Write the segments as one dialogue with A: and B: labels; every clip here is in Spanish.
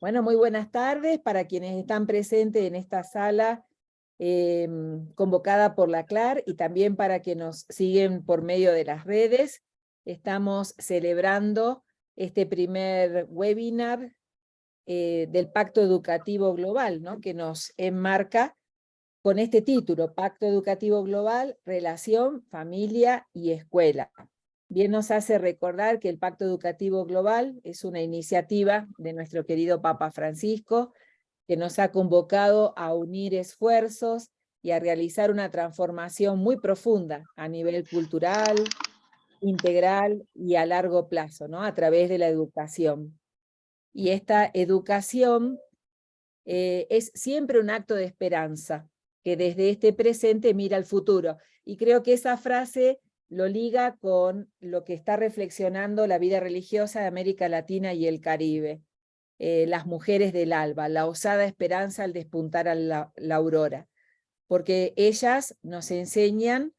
A: Bueno, muy buenas tardes para quienes están presentes en esta sala convocada por la CLAR y también para quienes nos siguen por medio de las redes. Estamos celebrando este primer webinar del Pacto Educativo Global, ¿no? Que nos enmarca con este título, Pacto Educativo Global, Relación, Familia y Escuela. Bien nos hace recordar que el Pacto Educativo Global es una iniciativa de nuestro querido Papa Francisco, que nos ha convocado a unir esfuerzos y a realizar una transformación muy profunda a nivel cultural, integral y a largo plazo, ¿no? A través de la educación. Y esta educación es siempre un acto de esperanza, que desde este presente mira al futuro. Y creo que esa frase lo liga con lo que está reflexionando la vida religiosa de América Latina y el Caribe. Las mujeres del alba, la osada esperanza al despuntar a la aurora. Porque ellas nos enseñan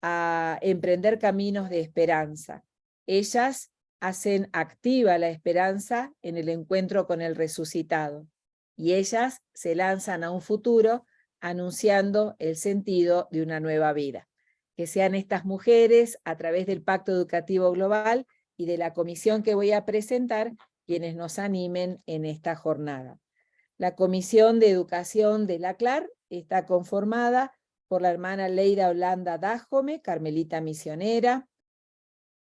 A: a emprender caminos de esperanza. Ellas hacen activa la esperanza en el encuentro con el resucitado. Y ellas se lanzan a un futuro anunciando el sentido de una nueva vida. Que sean estas mujeres, a través del Pacto Educativo Global y de la comisión que voy a presentar, quienes nos animen en esta jornada. La Comisión de Educación de la CLAR está conformada por la hermana Leida Holanda Dájome, carmelita misionera,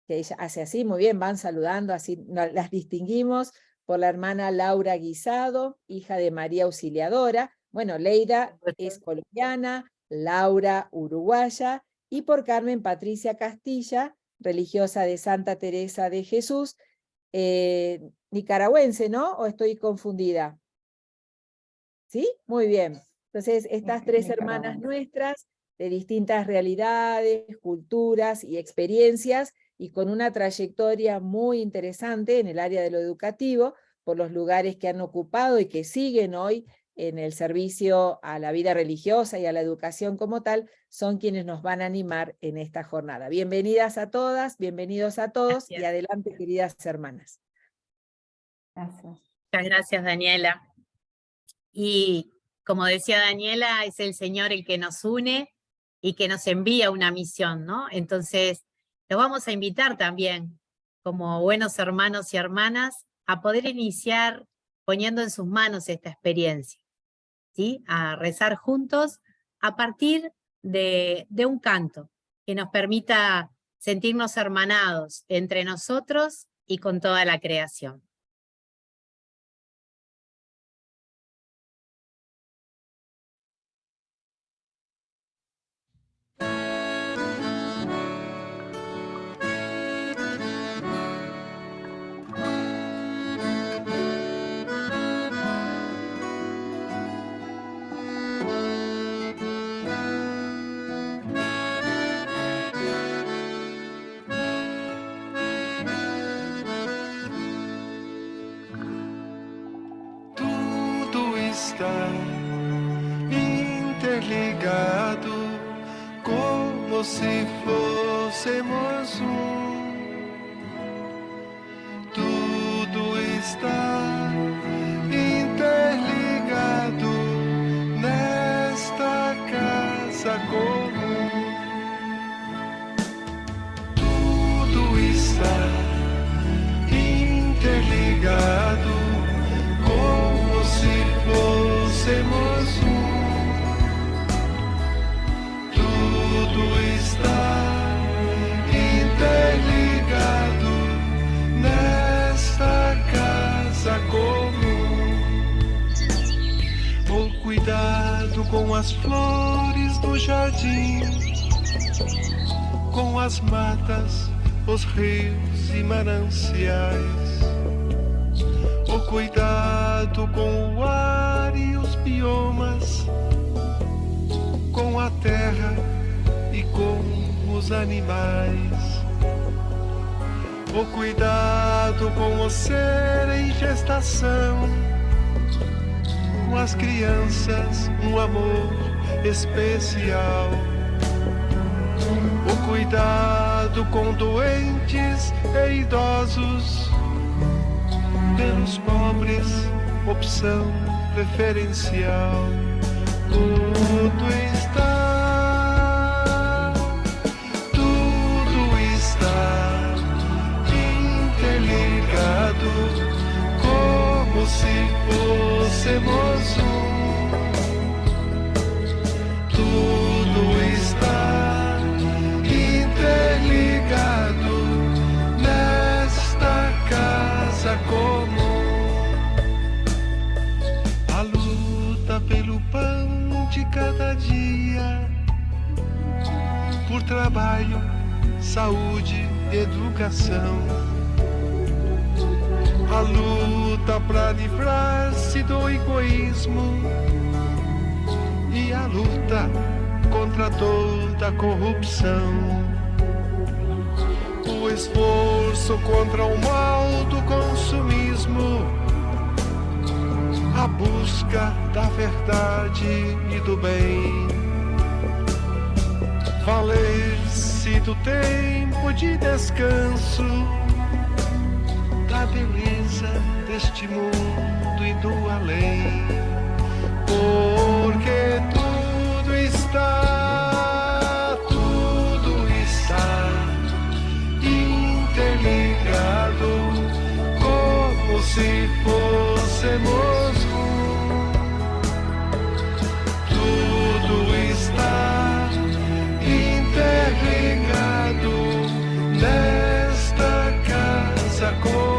A: que ella hace así, muy bien, van saludando, así las distinguimos, por la hermana Laura Guisado, hija de María Auxiliadora. Bueno, Leida es colombiana, Laura uruguaya, y por Carmen Patricia Castilla, religiosa de Santa Teresa de Jesús, nicaragüense, ¿no? ¿O estoy confundida? ¿Sí? Muy bien. Entonces, estas tres hermanas nuestras, de distintas realidades, culturas y experiencias, y con una trayectoria muy interesante en el área de lo educativo, por los lugares que han ocupado y que siguen hoy en el servicio a la vida religiosa y a la educación como tal, son quienes nos van a animar en esta jornada. Bienvenidas a todas, bienvenidos a todos, y adelante, queridas hermanas.
B: Gracias. Muchas gracias, Daniela. Y como decía Daniela, es el Señor el que nos une y que nos envía una misión, ¿no? Entonces, los vamos a invitar también, como buenos hermanos y hermanas, a poder iniciar poniendo en sus manos esta experiencia, ¿sí? A rezar juntos a partir de un canto que nos permita sentirnos hermanados entre nosotros y con toda la creación.
C: Está interligado como si fôssemos Tudo está interligado nesta casa comum. Tudo está interligado como si fôssemos Tudo está interligado nesta casa comum. O cuidado com as flores do jardim, com as matas, os rios e mananciais. O cuidado com o ar e os biomas, com a terra e com os animais. O cuidado com o ser em gestação, com as crianças, um amor especial. O cuidado com doentes e idosos, pelos pobres opção preferencial. Tudo está interligado, como se fôssemos um. Tudo está interligado nesta casa comum. A luta pelo pão de cada dia, por trabalho, saúde, educação. A luta para livrar-se do egoísmo e a luta contra toda a corrupção. O esforço contra o mal do consumismo, a busca da verdade e do bem. Valer-se do tempo de descanso, da beleza deste mundo e do além. Porque tudo está interligado, como se fôssemos um. Tudo está interligado nesta casa comum.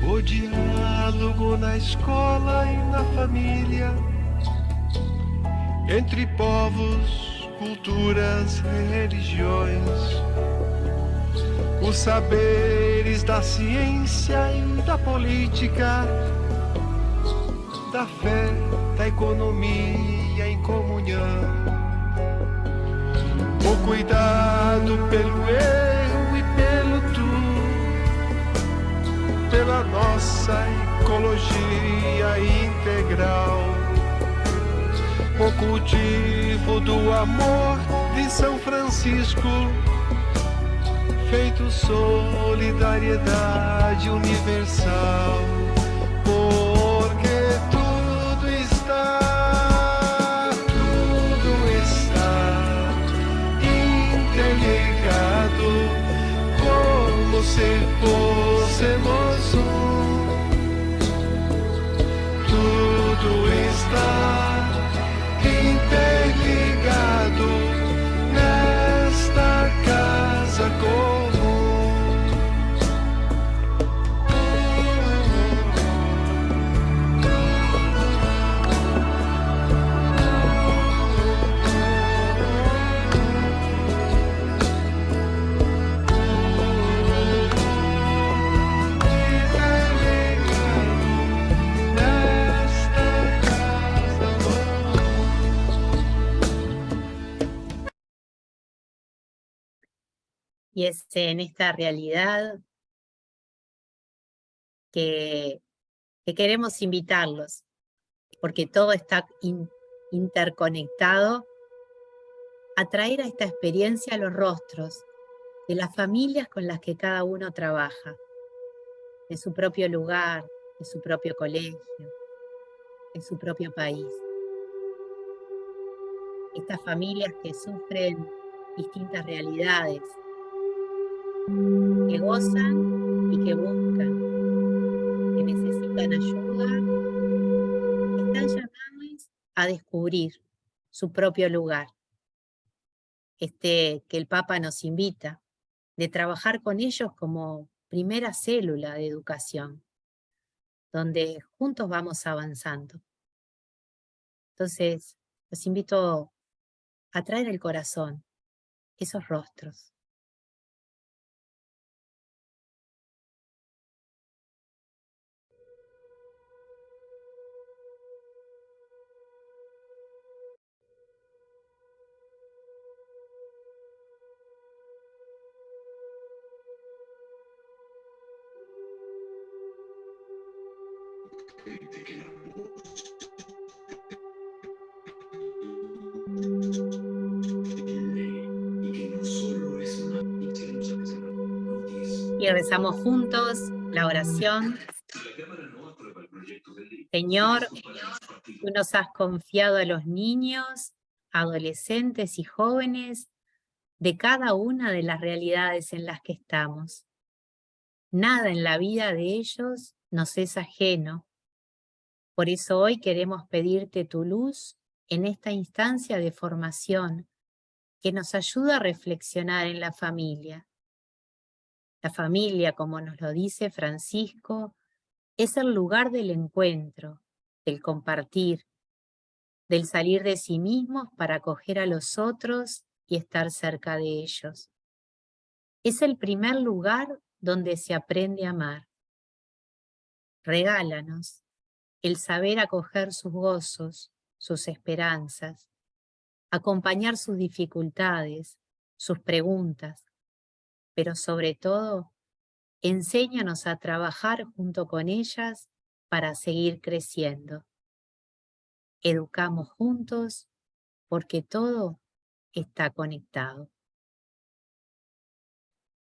C: O diálogo na escola e na família, entre povos, culturas, religiões, os saberes da ciência e da política, da fé, da economia em comunhão. O cuidado pelo eu e pelo tu, pela nossa ecologia integral. O cultivo do amor de São Francisco, feito solidariedade universal. Porque tudo está interligado, como se fôssemos um. Tudo está interligado nesta casa comum.
B: Y es en esta realidad que queremos invitarlos, porque todo está interconectado, a traer a esta experiencia los rostros de las familias con las que cada uno trabaja, de su propio lugar, de su propio colegio, de su propio país. Estas familias que sufren distintas realidades, que gozan y que buscan, que necesitan ayuda, están llamados a descubrir su propio lugar. Que el Papa nos invita, de trabajar con ellos como primera célula de educación, donde juntos vamos avanzando. Entonces, los invito a traer el corazón, esos rostros. Y rezamos juntos la oración. Señor, tú nos has confiado a los niños, adolescentes y jóvenes de cada una de las realidades en las que estamos. Nada en la vida de ellos nos es ajeno. Por eso hoy queremos pedirte tu luz en esta instancia de formación que nos ayuda a reflexionar en la familia. La familia, como nos lo dice Francisco, es el lugar del encuentro, del compartir, del salir de sí mismos para acoger a los otros y estar cerca de ellos. Es el primer lugar donde se aprende a amar. Regálanos el saber acoger sus gozos, sus esperanzas, acompañar sus dificultades, sus preguntas, pero sobre todo, enséñanos a trabajar junto con ellas para seguir creciendo. Educamos juntos porque todo está conectado.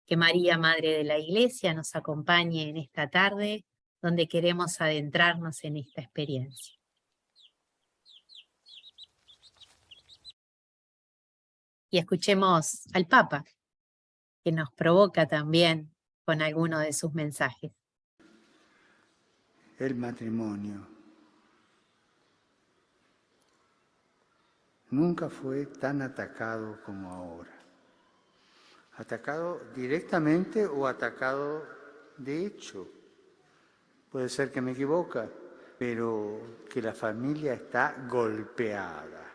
B: Que María, Madre de la Iglesia, nos acompañe en esta tarde donde queremos adentrarnos en esta experiencia. Y escuchemos al Papa, que nos provoca también con alguno de sus mensajes.
D: El matrimonio nunca fue tan atacado como ahora. Atacado directamente o atacado de hecho. Puede ser que me equivoque, pero que la familia está golpeada.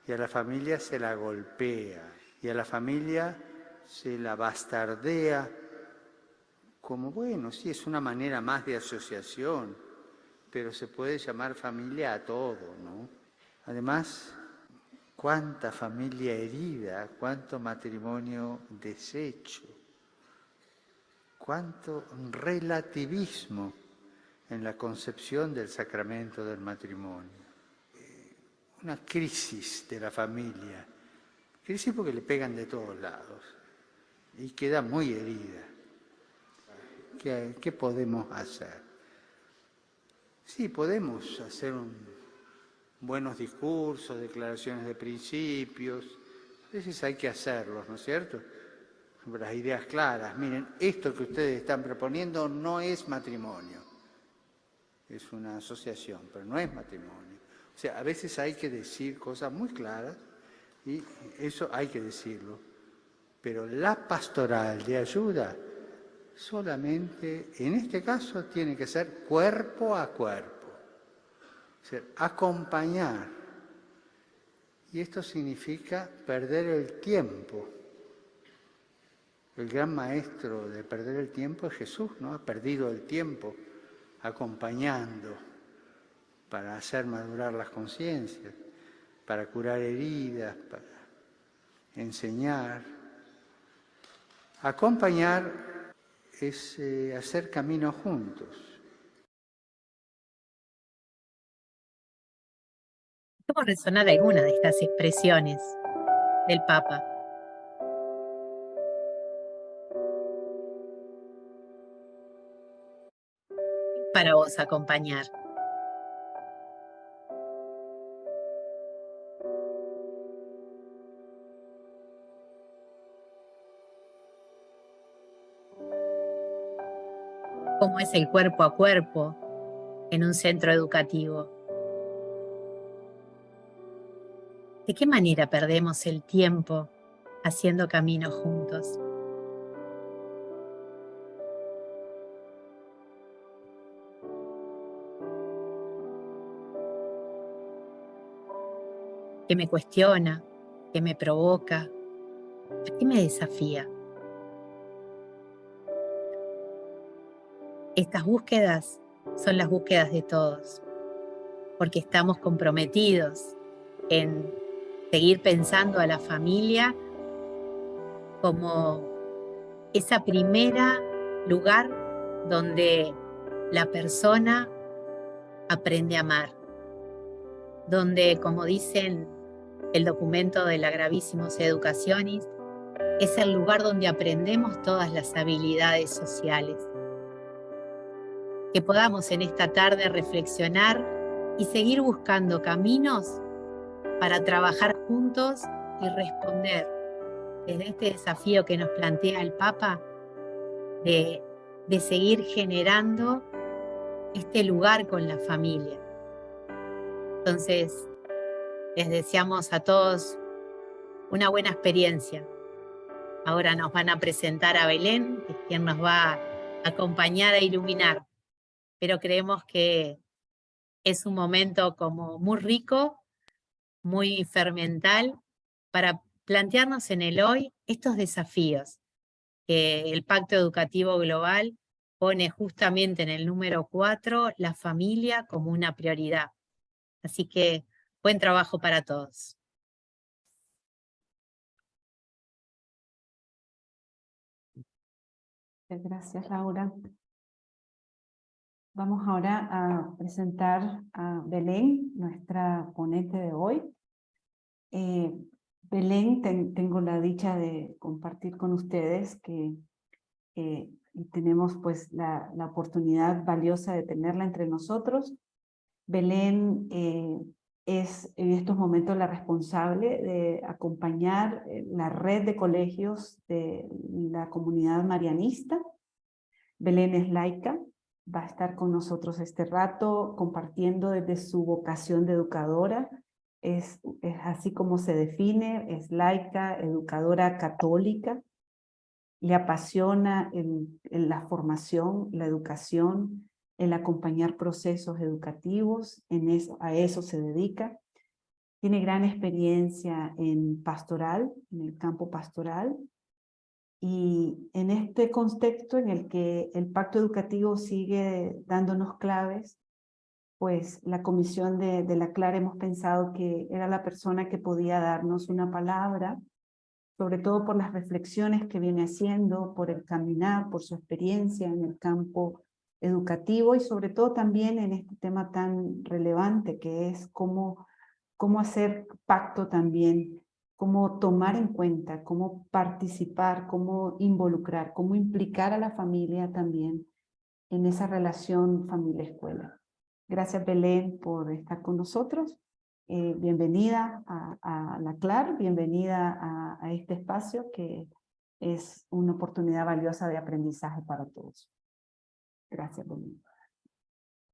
D: Y a la familia se la golpea. Y a la familia se la bastardea. Como bueno, sí, es una manera más de asociación, pero se puede llamar familia a todo, ¿no? Además, cuánta familia herida, cuánto matrimonio deshecho, cuánto relativismo en la concepción del sacramento del matrimonio. Una crisis de la familia, crisis porque le pegan de todos lados y queda muy herida. ¿Qué podemos hacer? Sí, podemos hacer buenos discursos, declaraciones de principios, a veces hay que hacerlos, ¿no es cierto? Las ideas claras, miren, esto que ustedes están proponiendo no es matrimonio, es una asociación, pero no es matrimonio. O sea, a veces hay que decir cosas muy claras y eso hay que decirlo, pero la pastoral de ayuda solamente, en este caso, tiene que ser cuerpo a cuerpo. Es decir, acompañar. Y esto significa perder el tiempo. El gran maestro de perder el tiempo es Jesús, ¿no? Ha perdido el tiempo acompañando para hacer madurar las conciencias, para curar heridas, para enseñar. Acompañar es hacer camino juntos.
B: ¿Cómo resonar alguna de estas expresiones del Papa? Para vos acompañar. ¿Cómo es el cuerpo a cuerpo en un centro educativo? ¿De qué manera perdemos el tiempo haciendo camino juntos? ¿Qué me cuestiona? ¿Qué me provoca? ¿A qué me desafía? Estas búsquedas son las búsquedas de todos, porque estamos comprometidos en seguir pensando a la familia como esa primera lugar donde la persona aprende a amar, donde, como dicen el documento de la Gravissimus Educationis, es el lugar donde aprendemos todas las habilidades sociales. Que podamos en esta tarde reflexionar y seguir buscando caminos para trabajar juntos y responder desde este desafío que nos plantea el Papa de seguir generando este lugar con la familia. Entonces, les deseamos a todos una buena experiencia. Ahora nos van a presentar a Belén, que es quien nos va a acompañar a iluminar. Pero creemos que es un momento como muy rico, muy fermental, para plantearnos en el hoy estos desafíos que el Pacto Educativo Global pone justamente en el número 4, la familia como una prioridad. Así que buen trabajo para todos.
E: Gracias, Laura. Vamos ahora a presentar a Belén, nuestra ponente de hoy. Belén, tengo la dicha de compartir con ustedes que tenemos pues la oportunidad valiosa de tenerla entre nosotros. Belén es en estos momentos la responsable de acompañar la red de colegios de la comunidad marianista. Belén es laica, va a estar con nosotros este rato compartiendo desde su vocación de educadora. Es así como se define, es laica, educadora católica. Le apasiona la formación, la educación, el acompañar procesos educativos, a eso se dedica. Tiene gran experiencia en pastoral, en el campo pastoral, y en este contexto en el que el pacto educativo sigue dándonos claves, pues la comisión de la CLAR hemos pensado que era la persona que podía darnos una palabra, sobre todo por las reflexiones que viene haciendo, por el caminar, por su experiencia en el campo educativo y sobre todo también en este tema tan relevante que es cómo hacer pacto también, cómo tomar en cuenta, cómo participar, cómo involucrar, cómo implicar a la familia también en esa relación familia-escuela. Gracias, Belén, por estar con nosotros. Bienvenida a la CLAR, bienvenida a este espacio que es una oportunidad valiosa de aprendizaje para todos. Gracias, Belén.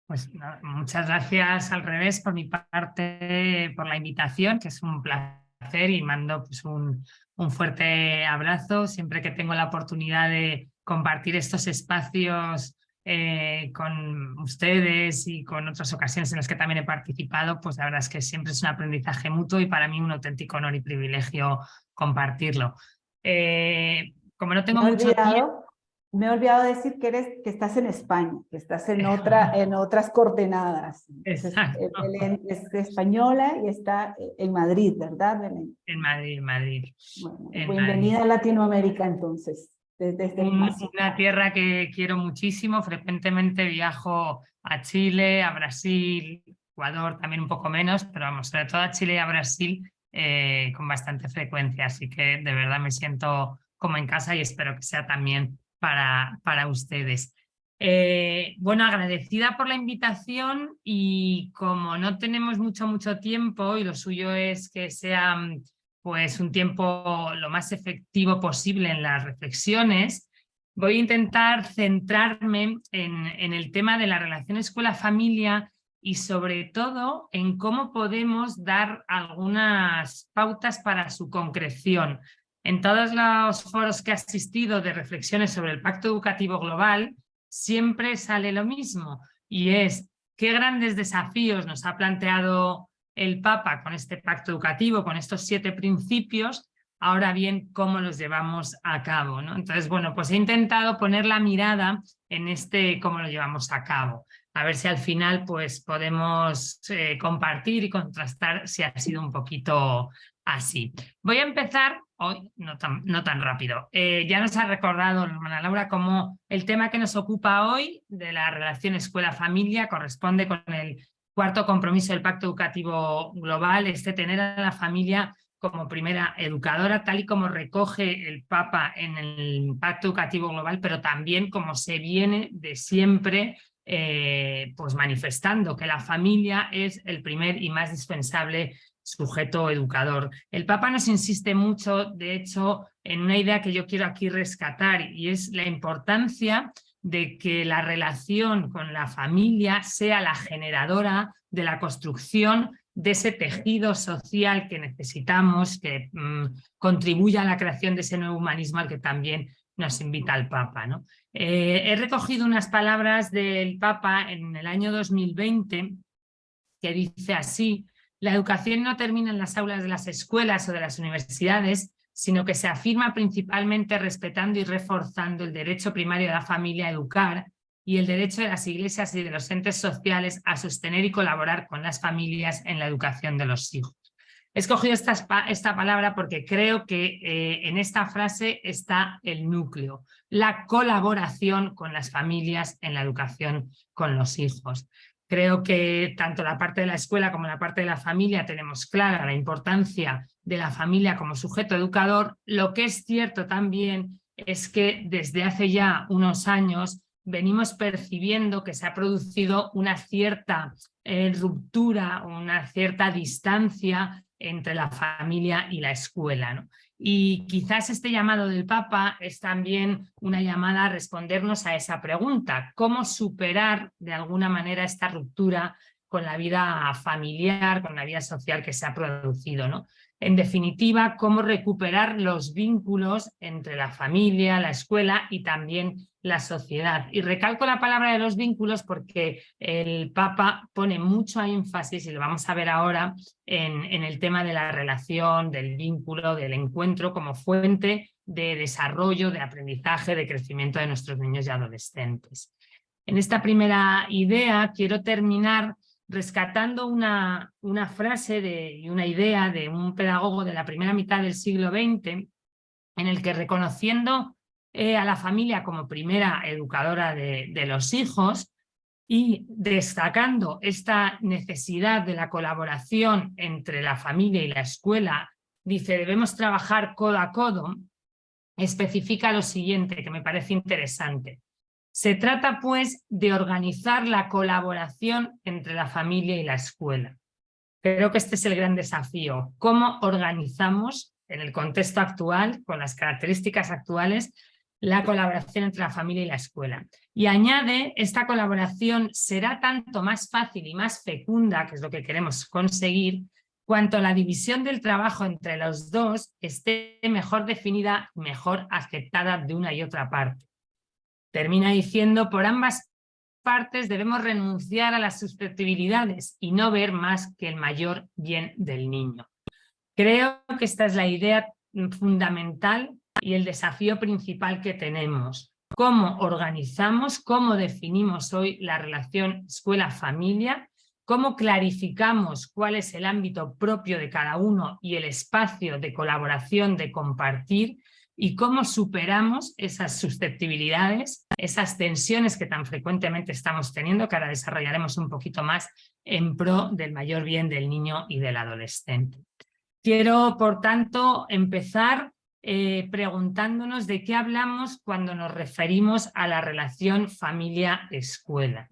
F: Pues muchas gracias al revés por mi parte por la invitación, que es un placer, y mando pues un fuerte abrazo siempre que tengo la oportunidad de compartir estos espacios con ustedes y con otras ocasiones en las que también he participado. Pues la verdad es que siempre es un aprendizaje mutuo y para mí un auténtico honor y privilegio compartirlo. Como no tengo mucho tiempo...
E: Me he olvidado decir que estás en España, que estás en otras coordenadas.
F: Exacto.
E: Belén es española y está en Madrid, ¿verdad, Belén?
F: En Madrid.
E: Bueno,
F: en
E: bienvenida
F: Madrid.
E: a Latinoamérica, entonces. Desde este
F: Una tierra que quiero muchísimo. Frecuentemente viajo a Chile, a Brasil, Ecuador también un poco menos, pero vamos, sobre todo a Chile y a Brasil con bastante frecuencia. Así que de verdad me siento como en casa y espero que sea también para ustedes. Bueno, agradecida por la invitación, y como no tenemos mucho tiempo y lo suyo es que sea pues un tiempo lo más efectivo posible en las reflexiones, voy a intentar centrarme en el tema de la relación escuela-familia y sobre todo en cómo podemos dar algunas pautas para su concreción. En todos los foros que he asistido de reflexiones sobre el Pacto Educativo Global, siempre sale lo mismo, y es qué grandes desafíos nos ha planteado el Papa con este pacto educativo, con estos 7 principios. Ahora bien, ¿cómo los llevamos a cabo, ¿no? Entonces, bueno, pues he intentado poner la mirada en cómo lo llevamos a cabo. A ver si al final pues podemos compartir y contrastar si ha sido un poquito así. Voy a empezar hoy, no tan rápido. Ya nos ha recordado la hermana Laura cómo el tema que nos ocupa hoy de la relación escuela-familia corresponde con el cuarto compromiso del Pacto Educativo Global es de tener a la familia como primera educadora, tal y como recoge el Papa en el Pacto Educativo Global, pero también como se viene de siempre pues manifestando que la familia es el primer y más dispensable sujeto educador. El Papa nos insiste mucho, de hecho, en una idea que yo quiero aquí rescatar, y es la importancia de que la relación con la familia sea la generadora de la construcción de ese tejido social que necesitamos, que contribuya a la creación de ese nuevo humanismo al que también nos invita el Papa, ¿no? He recogido unas palabras del Papa en el año 2020 que dice así: la educación no termina en las aulas de las escuelas o de las universidades, sino que se afirma principalmente respetando y reforzando el derecho primario de la familia a educar y el derecho de las iglesias y de los entes sociales a sostener y colaborar con las familias en la educación de los hijos. He escogido esta palabra porque creo que en esta frase está el núcleo, la colaboración con las familias en la educación con los hijos. Creo que tanto la parte de la escuela como la parte de la familia tenemos clara la importancia de la familia como sujeto educador. Lo que es cierto también es que desde hace ya unos años venimos percibiendo que se ha producido una cierta ruptura, una cierta distancia entre la familia y la escuela, ¿no? Y quizás este llamado del Papa es también una llamada a respondernos a esa pregunta: ¿cómo superar de alguna manera esta ruptura con la vida familiar, con la vida social que se ha producido, ¿no? En definitiva, cómo recuperar los vínculos entre la familia, la escuela y también la sociedad. Y recalco la palabra de los vínculos porque el Papa pone mucho énfasis, y lo vamos a ver ahora, en el tema de la relación, del vínculo, del encuentro como fuente de desarrollo, de aprendizaje, de crecimiento de nuestros niños y adolescentes. En esta primera idea quiero terminar rescatando una frase y una idea de un pedagogo de la primera mitad del siglo XX, en el que, reconociendo a la familia como primera educadora de los hijos y destacando esta necesidad de la colaboración entre la familia y la escuela, dice: debemos trabajar codo a codo. Especifica lo siguiente, que me parece interesante. Se trata, pues, de organizar la colaboración entre la familia y la escuela. Creo que este es el gran desafío. ¿Cómo organizamos, en el contexto actual, con las características actuales, la colaboración entre la familia y la escuela? Y añade: esta colaboración será tanto más fácil y más fecunda, que es lo que queremos conseguir, cuanto la división del trabajo entre los dos esté mejor definida y mejor aceptada de una y otra parte. Termina diciendo: por ambas partes debemos renunciar a las susceptibilidades y no ver más que el mayor bien del niño. Creo que esta es la idea fundamental y el desafío principal que tenemos. ¿Cómo organizamos, cómo definimos hoy la relación escuela-familia? ¿Cómo clarificamos cuál es el ámbito propio de cada uno y el espacio de colaboración, de compartir? ¿Y cómo superamos esas susceptibilidades, esas tensiones que tan frecuentemente estamos teniendo, que ahora desarrollaremos un poquito más, en pro del mayor bien del niño y del adolescente? Quiero, por tanto, empezar preguntándonos de qué hablamos cuando nos referimos a la relación familia-escuela.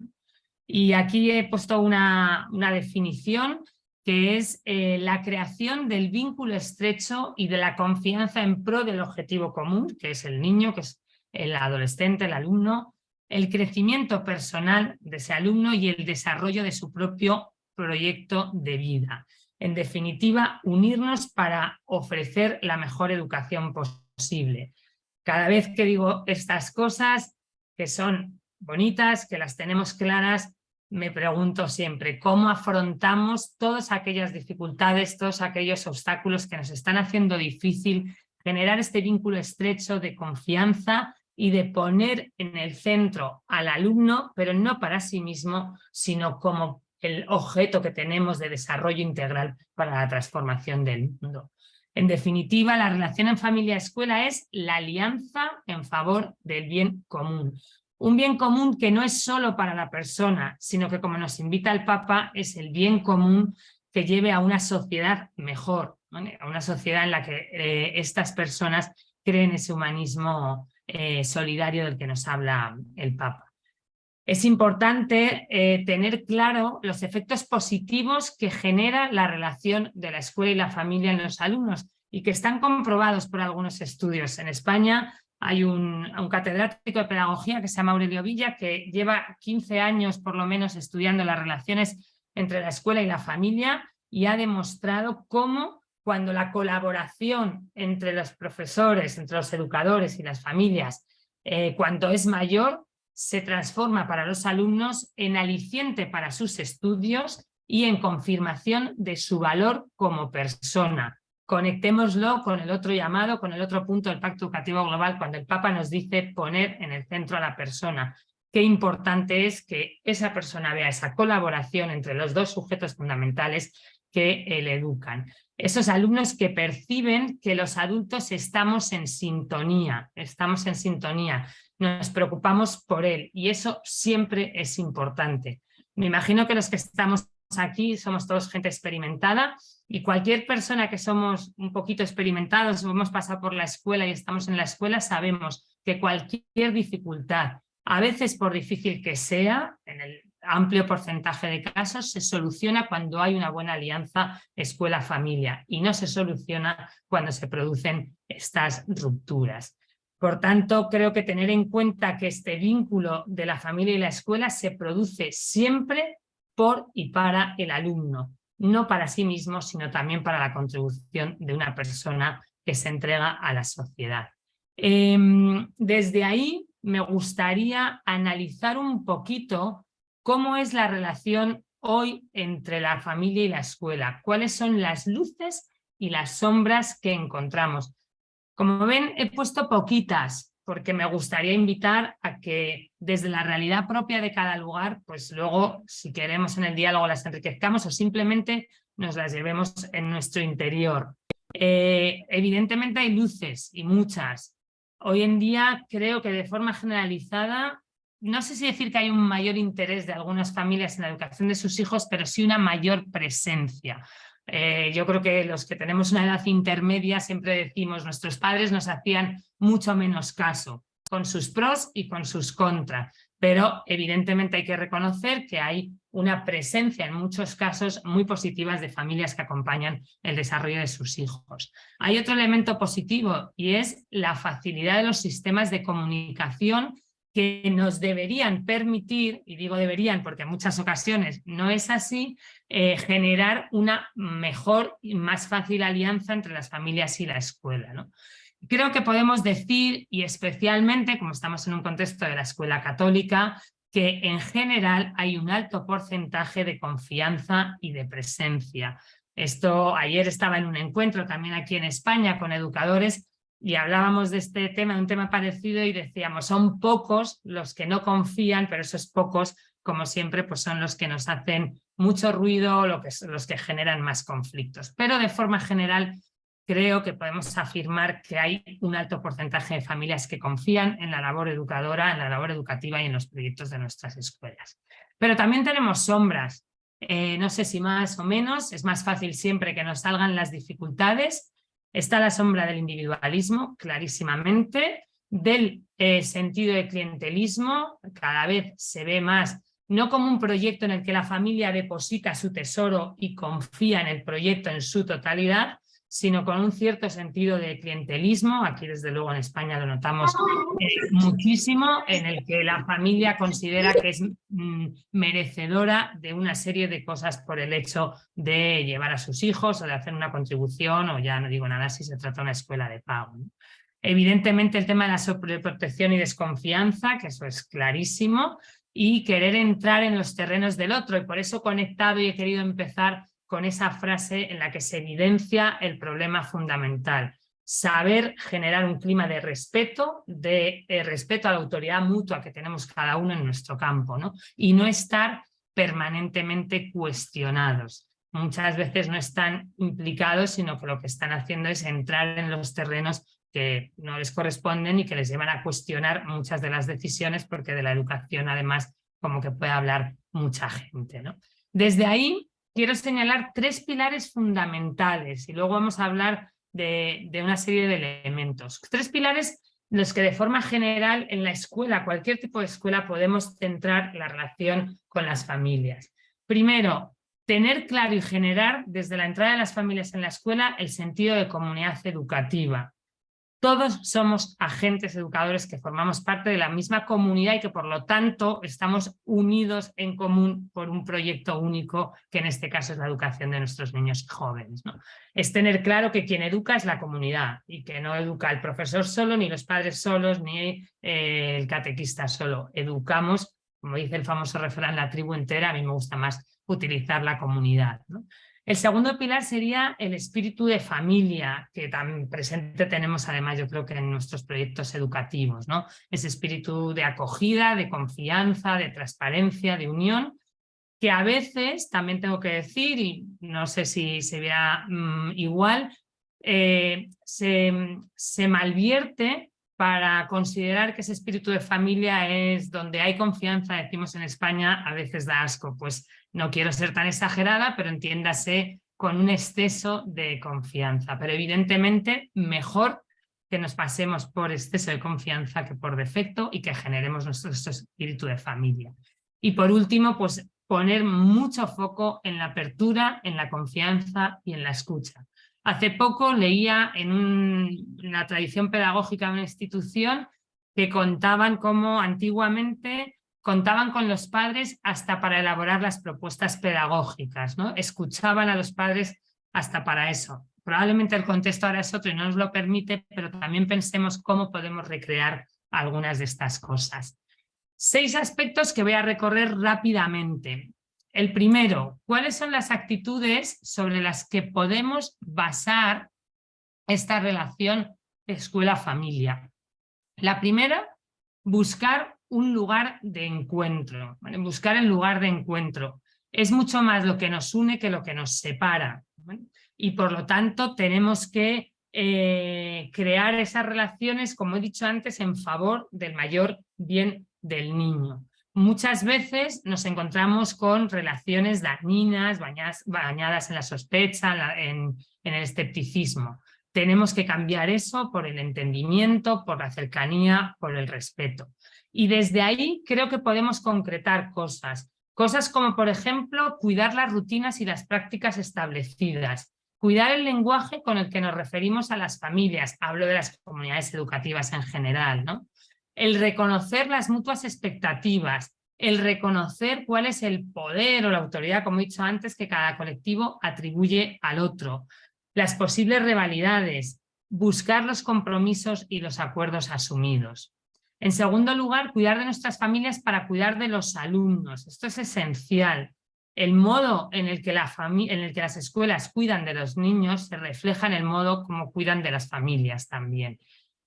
F: Y aquí he puesto una definición, que es la creación del vínculo estrecho y de la confianza en pro del objetivo común, que es el niño, que es el adolescente, el alumno, el crecimiento personal de ese alumno y el desarrollo de su propio proyecto de vida. En definitiva, unirnos para ofrecer la mejor educación posible. Cada vez que digo estas cosas, que son bonitas, que las tenemos claras, me pregunto siempre: ¿cómo afrontamos todas aquellas dificultades, todos aquellos obstáculos que nos están haciendo difícil generar este vínculo estrecho de confianza y de poner en el centro al alumno, pero no para sí mismo, sino como el objeto que tenemos de desarrollo integral para la transformación del mundo? En definitiva, la relación en familia-escuela es la alianza en favor del bien común. Un bien común que no es solo para la persona, sino que, como nos invita el Papa, es el bien común que lleve a una sociedad mejor, ¿vale? A una sociedad en la que estas personas creen ese humanismo solidario del que nos habla el Papa. Es importante tener claro los efectos positivos que genera la relación de la escuela y la familia en los alumnos y que están comprobados por algunos estudios. En España hay un catedrático de pedagogía que se llama Aurelio Villa, que lleva 15 años por lo menos estudiando las relaciones entre la escuela y la familia y ha demostrado cómo cuando la colaboración entre los profesores, entre los educadores y las familias, cuanto es mayor, se transforma para los alumnos en aliciente para sus estudios y en confirmación de su valor como persona. Conectémoslo con el otro llamado, con el otro punto del Pacto Educativo Global, cuando el Papa nos dice poner en el centro a la persona. Qué importante es que esa persona vea esa colaboración entre los dos sujetos fundamentales que le educan. Esos alumnos que perciben que los adultos estamos en sintonía, nos preocupamos por él y eso siempre es importante. Me imagino que los que estamos aquí somos todos gente experimentada y cualquier persona que somos un poquito experimentados o hemos pasado por la escuela y estamos en la escuela sabemos que cualquier dificultad, a veces por difícil que sea, en el amplio porcentaje de casos, se soluciona cuando hay una buena alianza escuela-familia y no se soluciona cuando se producen estas rupturas. Por tanto, creo que tener en cuenta que este vínculo de la familia y la escuela se produce siempre por y para el alumno, no para sí mismo, sino también para la contribución de una persona que se entrega a la sociedad. Desde ahí me gustaría analizar un poquito cómo es la relación hoy entre la familia y la escuela, cuáles son las luces y las sombras que encontramos. Como ven, he puesto poquitas, porque me gustaría invitar a que desde la realidad propia de cada lugar, pues luego, si queremos en el diálogo, las enriquezcamos o simplemente nos las llevemos en nuestro interior. Evidentemente hay luces y muchas. Hoy en día creo que de forma generalizada, no sé si decir que hay un mayor interés de algunas familias en la educación de sus hijos, pero sí una mayor presencia. Yo creo que los que tenemos una edad intermedia siempre decimos nuestros padres nos hacían mucho menos caso, con sus pros y con sus contras, pero evidentemente hay que reconocer que hay una presencia en muchos casos muy positivas de familias que acompañan el desarrollo de sus hijos. Hay otro elemento positivo y es la facilidad de los sistemas de comunicación que nos deberían permitir, y digo deberían porque en muchas ocasiones no es así, generar una mejor y más fácil alianza entre las familias y la escuela, ¿no? Creo que podemos decir, y especialmente como estamos en un contexto de la escuela católica, que en general hay un alto porcentaje de confianza y de presencia. Esto, ayer estaba en un encuentro también aquí en España con educadores y hablábamos de este tema, de un tema parecido y decíamos, son pocos los que no confían, pero esos pocos, como siempre, pues son los que nos hacen mucho ruido, los que generan más conflictos. Pero de forma general creo que podemos afirmar que hay un alto porcentaje de familias que confían en la labor educadora, en la labor educativa y en los proyectos de nuestras escuelas. Pero también tenemos sombras, no sé si más o menos, es más fácil siempre que nos salgan las dificultades. Está la sombra del individualismo, clarísimamente, del sentido de clientelismo, cada vez se ve más, no como un proyecto en el que la familia deposita su tesoro y confía en el proyecto en su totalidad, sino con un cierto sentido de clientelismo. Aquí desde luego en España lo notamos muchísimo, en el que la familia considera que es merecedora de una serie de cosas por el hecho de llevar a sus hijos o de hacer una contribución, o ya no digo nada si se trata de una escuela de pago, ¿no? Evidentemente el tema de la sobreprotección y desconfianza, que eso es clarísimo, y querer entrar en los terrenos del otro, y por eso conectado y he querido empezar con esa frase en la que se evidencia el problema fundamental. Saber generar un clima de respeto a la autoridad mutua que tenemos cada uno en nuestro campo, ¿no? Y no estar permanentemente cuestionados. Muchas veces no están implicados, sino que lo que están haciendo es entrar en los terrenos que no les corresponden y que les llevan a cuestionar muchas de las decisiones, porque de la educación además como que puede hablar mucha gente, ¿no? Desde ahí quiero señalar 3 pilares fundamentales y luego vamos a hablar de una serie de elementos. 3 pilares en los que de forma general en la escuela, cualquier tipo de escuela, podemos centrar la relación con las familias. Primero, tener claro y generar desde la entrada de las familias en la escuela el sentido de comunidad educativa. Todos somos agentes educadores que formamos parte de la misma comunidad y que por lo tanto estamos unidos en común por un proyecto único, que en este caso es la educación de nuestros niños y jóvenes, ¿no? Es tener claro que quien educa es la comunidad y que no educa el profesor solo, ni los padres solos, ni el catequista solo. Educamos, como dice el famoso refrán, la tribu entera. A mí me gusta más utilizar la comunidad, ¿no? El segundo pilar sería el espíritu de familia, que tan presente tenemos además yo creo que en nuestros proyectos educativos, ¿no? Ese espíritu de acogida, de confianza, de transparencia, de unión, que a veces, también tengo que decir, y no sé si se vea igual, se malvierte para considerar que ese espíritu de familia es donde hay confianza, decimos en España, a veces da asco. Pues no quiero ser tan exagerada, pero entiéndase con un exceso de confianza. Pero evidentemente mejor que nos pasemos por exceso de confianza que por defecto y que generemos nuestro espíritu de familia. Y por último, pues poner mucho foco en la apertura, en la confianza y en la escucha. Hace poco leía en la tradición pedagógica de una institución que contaban cómo antiguamente contaban con los padres hasta para elaborar las propuestas pedagógicas, ¿no? Escuchaban a los padres hasta para eso. Probablemente el contexto ahora es otro y no nos lo permite, pero también pensemos cómo podemos recrear algunas de estas cosas. 6 aspectos que voy a recorrer rápidamente. El primero, ¿cuáles son las actitudes sobre las que podemos basar esta relación escuela-familia? La primera, buscar un lugar de encuentro, ¿vale? Buscar el lugar de encuentro. Es mucho más lo que nos une que lo que nos separa, ¿vale? Y por lo tanto tenemos que crear esas relaciones, como he dicho antes, en favor del mayor bien del niño. Muchas veces nos encontramos con relaciones dañinas, bañadas en la sospecha, en el escepticismo. Tenemos que cambiar eso por el entendimiento, por la cercanía, por el respeto. Y desde ahí creo que podemos concretar cosas. Cosas como, por ejemplo, cuidar las rutinas y las prácticas establecidas. Cuidar el lenguaje con el que nos referimos a las familias. Hablo de las comunidades educativas en general, ¿no? El reconocer las mutuas expectativas, el reconocer cuál es el poder o la autoridad, como he dicho antes, que cada colectivo atribuye al otro, las posibles rivalidades, buscar los compromisos y los acuerdos asumidos. En segundo lugar, cuidar de nuestras familias para cuidar de los alumnos. Esto es esencial. El modo en el que las escuelas cuidan de los niños se refleja en el modo como cuidan de las familias también.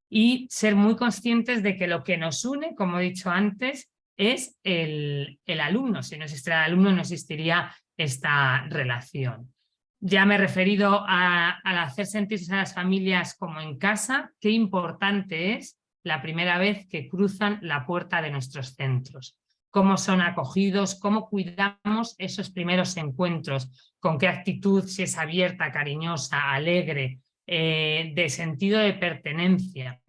F: Y ser muy conscientes de que lo que nos une, como he dicho antes, es el alumno. Si no existiera el alumno, no existiría esta relación. Ya me he referido al hacer sentirse a las familias como en casa. Qué importante es la primera vez que cruzan la puerta de nuestros centros. Cómo son acogidos, cómo cuidamos esos primeros encuentros, con qué actitud, si es abierta, cariñosa, alegre, de sentido de pertenencia.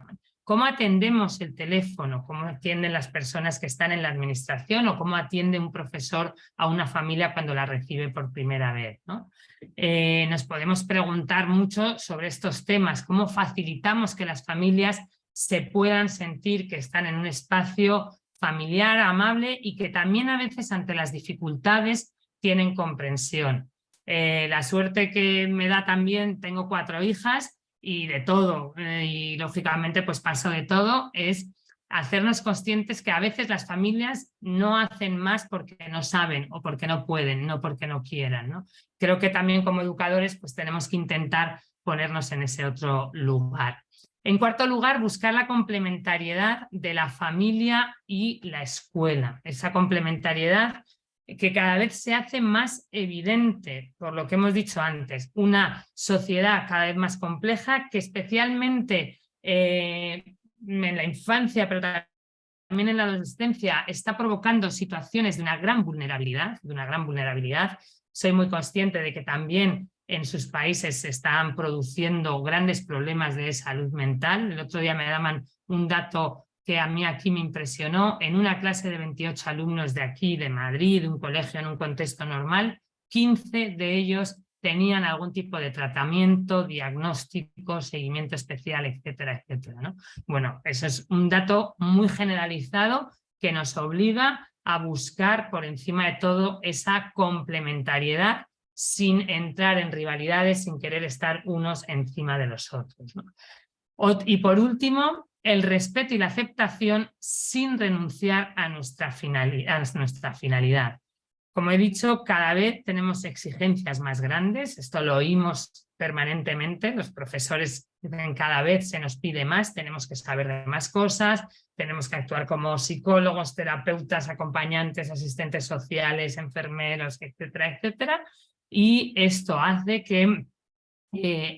F: ¿Cómo atendemos el teléfono? ¿Cómo atienden las personas que están en la administración? ¿O cómo atiende un profesor a una familia cuando la recibe por primera vez, ¿no? Nos podemos preguntar mucho sobre estos temas. ¿Cómo facilitamos que las familias se puedan sentir que están en un espacio familiar, amable y que también a veces ante las dificultades tienen comprensión? La suerte que me da también, tengo 4 hijas y de todo, y lógicamente pues paso de todo, es hacernos conscientes que a veces las familias no hacen más porque no saben o porque no pueden, no porque no quieran, ¿no? Creo que también como educadores pues tenemos que intentar ponernos en ese otro lugar. En cuarto lugar, buscar la complementariedad de la familia y la escuela, esa complementariedad que cada vez se hace más evidente, por lo que hemos dicho antes, una sociedad cada vez más compleja que especialmente en la infancia, pero también en la adolescencia, está provocando situaciones de una gran vulnerabilidad, Soy muy consciente de que también en sus países se están produciendo grandes problemas de salud mental. El otro día me daban un dato que a mí aquí me impresionó. En una clase de 28 alumnos de aquí, de Madrid, un colegio en un contexto normal, 15 de ellos tenían algún tipo de tratamiento, diagnóstico, seguimiento especial, etcétera, etcétera, ¿no? Bueno, eso es un dato muy generalizado que nos obliga a buscar por encima de todo esa complementariedad sin entrar en rivalidades, sin querer estar unos encima de los otros, ¿no? Y por último, el respeto y la aceptación sin renunciar a nuestra finalidad. Como he dicho, cada vez tenemos exigencias más grandes, esto lo oímos permanentemente, los profesores dicen cada vez se nos pide más, tenemos que saber de más cosas, tenemos que actuar como psicólogos, terapeutas, acompañantes, asistentes sociales, enfermeros, etcétera, etcétera, y esto hace que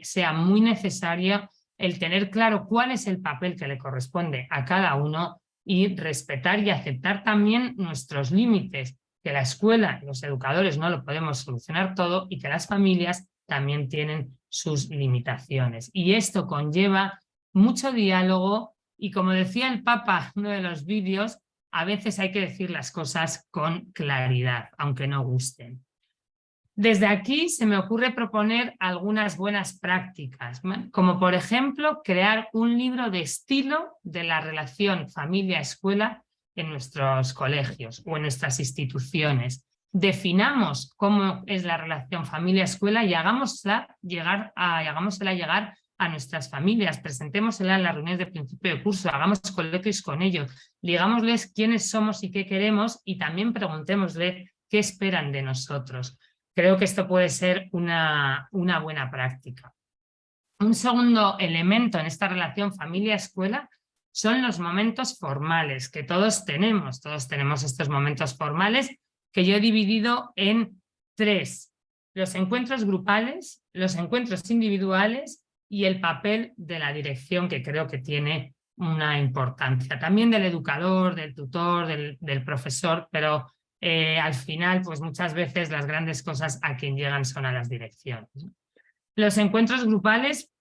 F: sea muy necesario el tener claro cuál es el papel que le corresponde a cada uno y respetar y aceptar también nuestros límites, que la escuela y los educadores no lo podemos solucionar todo y que las familias también tienen sus limitaciones. Y esto conlleva mucho diálogo y, como decía el Papa en uno de los vídeos, a veces hay que decir las cosas con claridad, aunque no gusten. Desde aquí se me ocurre proponer algunas buenas prácticas, como por ejemplo crear un libro de estilo de la relación familia-escuela en nuestros colegios o en nuestras instituciones. Definamos cómo es la relación familia-escuela y hagámosla llegar a nuestras familias, presentémosla en las reuniones de principio de curso, hagamos coloquios con ellos, digámosles quiénes somos y qué queremos y también preguntémosles qué esperan de nosotros. Creo que esto puede ser una buena práctica. Un segundo elemento en esta relación familia-escuela son los momentos formales, que todos tenemos estos momentos formales que yo he dividido en 3. Los encuentros grupales, los encuentros individuales y el papel de la dirección, que creo que tiene una importancia. También del educador, del tutor, del profesor, pero al final, pues muchas veces las grandes cosas a quien llegan son a las direcciones, ¿no? Los encuentros grupales,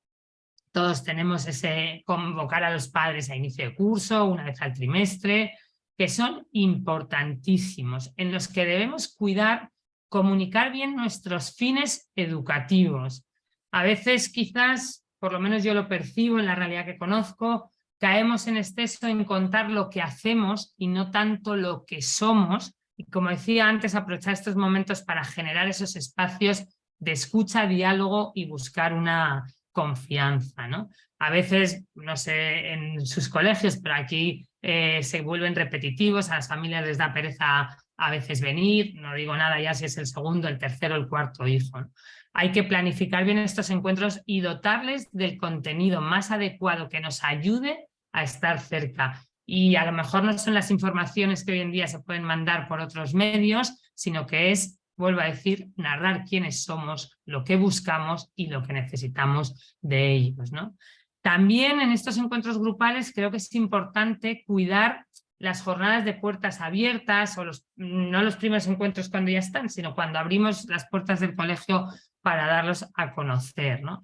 F: todos tenemos ese convocar a los padres a inicio de curso, una vez al trimestre, que son importantísimos, en los que debemos cuidar, comunicar bien nuestros fines educativos. A veces quizás, por lo menos yo lo percibo en la realidad que conozco, caemos en exceso en contar lo que hacemos y no tanto lo que somos. Y como decía antes, aprovechar estos momentos para generar esos espacios de escucha, diálogo y buscar una confianza, ¿no? A veces, no sé, en sus colegios, pero aquí se vuelven repetitivos, a las familias les da pereza a veces venir, no digo nada ya si es el segundo, el tercero, el cuarto hijo, ¿no? Hay que planificar bien estos encuentros y dotarles del contenido más adecuado que nos ayude a estar cerca. Y a lo mejor no son las informaciones que hoy en día se pueden mandar por otros medios, sino que es, vuelvo a decir, narrar quiénes somos, lo que buscamos y lo que necesitamos de ellos, ¿no? También en estos encuentros grupales creo que es importante cuidar las jornadas de puertas abiertas, o no los primeros encuentros cuando ya están, sino cuando abrimos las puertas del colegio para darlos a conocer, ¿no?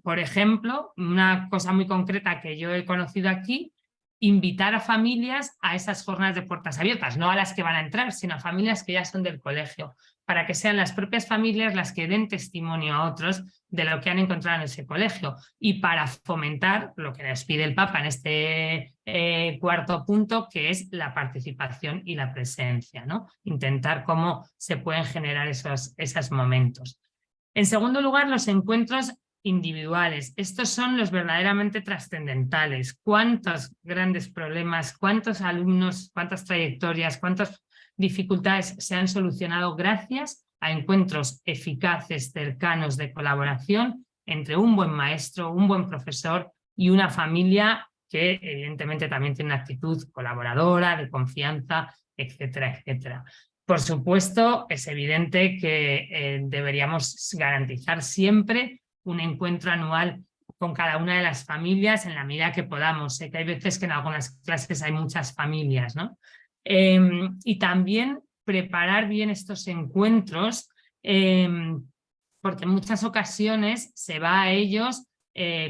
F: Por ejemplo, una cosa muy concreta que yo he conocido aquí, invitar a familias a esas jornadas de puertas abiertas, no a las que van a entrar, sino a familias que ya son del colegio, para que sean las propias familias las que den testimonio a otros de lo que han encontrado en ese colegio y para fomentar lo que nos pide el Papa en este cuarto punto, que es la participación y la presencia, ¿no? Intentar cómo se pueden generar esos momentos. En segundo lugar, los encuentros individuales. Estos son los verdaderamente trascendentales. ¿Cuántos grandes problemas, cuántos alumnos, cuántas trayectorias, cuántas dificultades se han solucionado gracias a encuentros eficaces, cercanos, de colaboración entre un buen maestro, un buen profesor y una familia que evidentemente también tiene una actitud colaboradora, de confianza, etcétera, etcétera. Por supuesto, es evidente que deberíamos garantizar siempre un encuentro anual con cada una de las familias en la medida que podamos. Sé que hay veces que en algunas clases hay muchas familias, ¿no? Y también preparar bien estos encuentros, porque en muchas ocasiones se va a ellos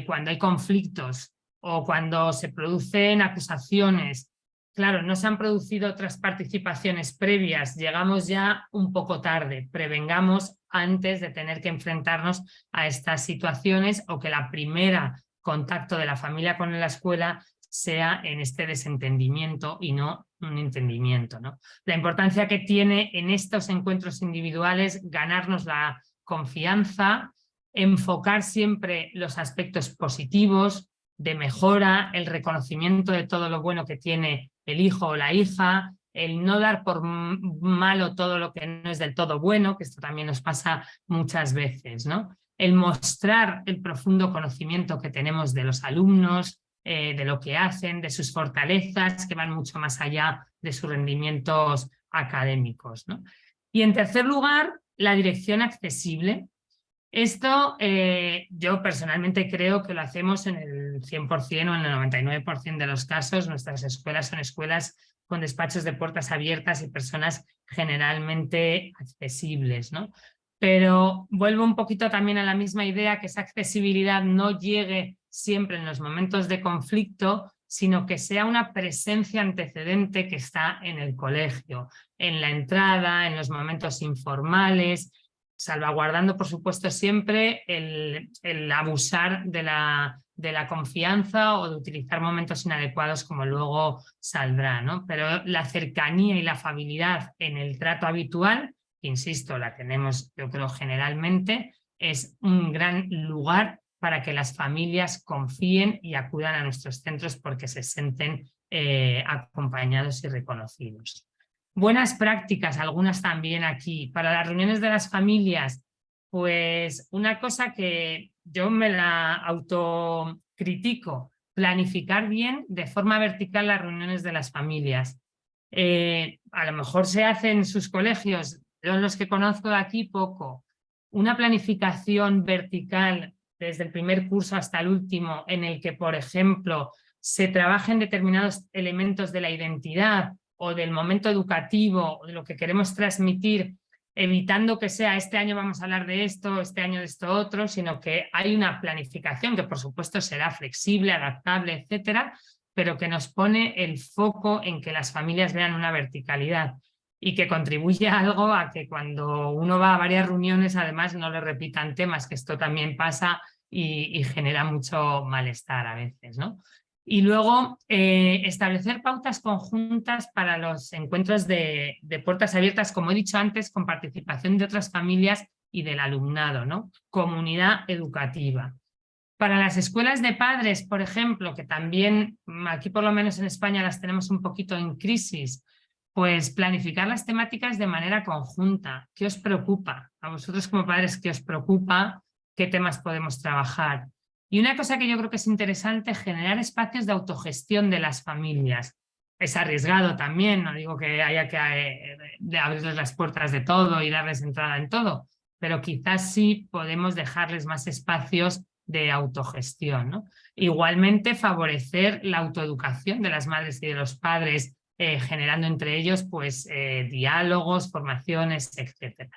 F: cuando hay conflictos o cuando se producen acusaciones. Claro, no se han producido otras participaciones previas, llegamos ya un poco tarde, prevengamos antes de tener que enfrentarnos a estas situaciones o que la primera contacto de la familia con la escuela sea en este desentendimiento y no un entendimiento, ¿no? La importancia que tiene en estos encuentros individuales ganarnos la confianza, enfocar siempre los aspectos positivos de mejora, el reconocimiento de todo lo bueno que tiene el hijo o la hija, el no dar por malo todo lo que no es del todo bueno, que esto también nos pasa muchas veces, ¿no? El mostrar el profundo conocimiento que tenemos de los alumnos, de lo que hacen, de sus fortalezas, que van mucho más allá de sus rendimientos académicos, ¿no? Y en tercer lugar, la dirección accesible. Esto yo personalmente creo que lo hacemos en el 100% o en el 99% de los casos. Nuestras escuelas son escuelas con despachos de puertas abiertas y personas generalmente accesibles, ¿no? Pero vuelvo un poquito también a la misma idea, que esa accesibilidad no llegue siempre en los momentos de conflicto, sino que sea una presencia antecedente que está en el colegio, en la entrada, en los momentos informales, salvaguardando, por supuesto, siempre el abusar de la confianza o de utilizar momentos inadecuados como luego saldrá, ¿no? Pero la cercanía y la afabilidad en el trato habitual, que insisto, la tenemos yo creo generalmente, es un gran lugar para que las familias confíen y acudan a nuestros centros porque se sienten acompañados y reconocidos. Buenas prácticas, algunas también aquí. Para las reuniones de las familias, pues una cosa que yo me la autocritico, planificar bien de forma vertical las reuniones de las familias. A lo mejor se hace en sus colegios, yo en los que conozco de aquí poco. Una planificación vertical desde el primer curso hasta el último, en el que, por ejemplo, se trabajen determinados elementos de la identidad o del momento educativo, o de lo que queremos transmitir, evitando que sea este año vamos a hablar de esto, este año de esto otro, sino que hay una planificación que por supuesto será flexible, adaptable, etcétera, pero que nos pone el foco en que las familias vean una verticalidad y que contribuye algo a que cuando uno va a varias reuniones además no le repitan temas, que esto también pasa y genera mucho malestar a veces, ¿no? Y luego establecer pautas conjuntas para los encuentros de puertas abiertas, como he dicho antes, con participación de otras familias y del alumnado, ¿no? Comunidad educativa. Para las escuelas de padres, por ejemplo, que también aquí por lo menos en España las tenemos un poquito en crisis, pues planificar las temáticas de manera conjunta. ¿Qué os preocupa? A vosotros como padres, ¿qué os preocupa? ¿Qué temas podemos trabajar? Y una cosa que yo creo que es interesante, generar espacios de autogestión de las familias. Es arriesgado también, no digo que haya que abrirles las puertas de todo y darles entrada en todo, pero quizás sí podemos dejarles más espacios de autogestión, ¿no? Igualmente favorecer la autoeducación de las madres y de los padres, generando entre ellos pues, diálogos, formaciones, etc.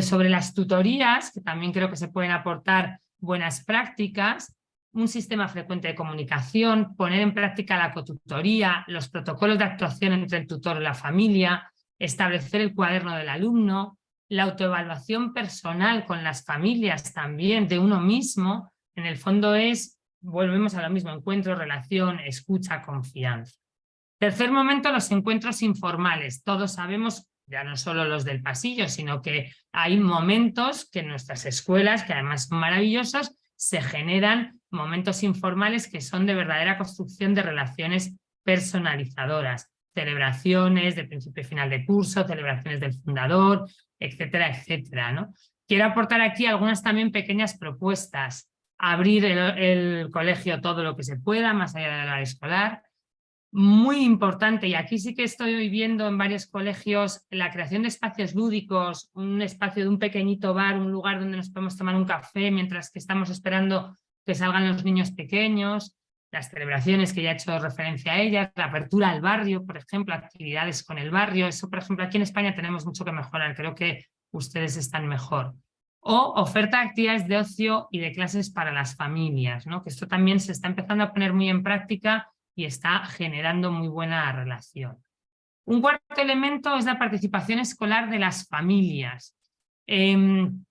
F: Sobre las tutorías, que también creo que se pueden aportar buenas prácticas, un sistema frecuente de comunicación, poner en práctica la cotutoría, los protocolos de actuación entre el tutor y la familia, establecer el cuaderno del alumno, la autoevaluación personal con las familias también de uno mismo, en el fondo es, volvemos a lo mismo, encuentro, relación, escucha, confianza. Tercer momento, los encuentros informales. Todos sabemos, ya no solo los del pasillo, sino que hay momentos que en nuestras escuelas, que además son maravillosos, se generan momentos informales que son de verdadera construcción de relaciones personalizadoras. Celebraciones de principio y final de curso, celebraciones del fundador, etcétera, etcétera, ¿no? Quiero aportar aquí algunas también pequeñas propuestas. Abrir el colegio todo lo que se pueda, más allá del horario escolar. muy importante, y aquí sí que estoy viendo en varios colegios la creación de espacios lúdicos, un espacio de un pequeñito bar, un lugar donde nos podemos tomar un café mientras que estamos esperando que salgan los niños pequeños, las celebraciones que ya he hecho referencia a ellas, la apertura al barrio, por ejemplo, actividades con el barrio. Eso, por ejemplo, aquí en España tenemos mucho que mejorar, creo que ustedes están mejor. O oferta de actividades de ocio y de clases para las familias, ¿no? Que esto también se está empezando a poner muy en práctica y está generando muy buena relación. Un cuarto elemento es la participación escolar de las familias. En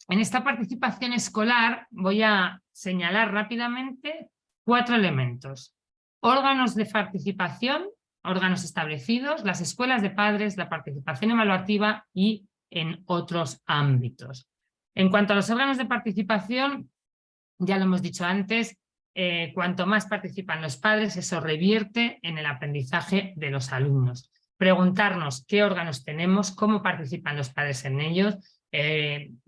F: esta participación escolar voy a señalar rápidamente 4 elementos. Órganos de participación, órganos establecidos, las escuelas de padres, la participación evaluativa y en otros ámbitos. En cuanto a los órganos de participación, ya lo hemos dicho antes, cuanto más participan los padres, eso revierte en el aprendizaje de los alumnos. Preguntarnos qué órganos tenemos, cómo participan los padres en ellos.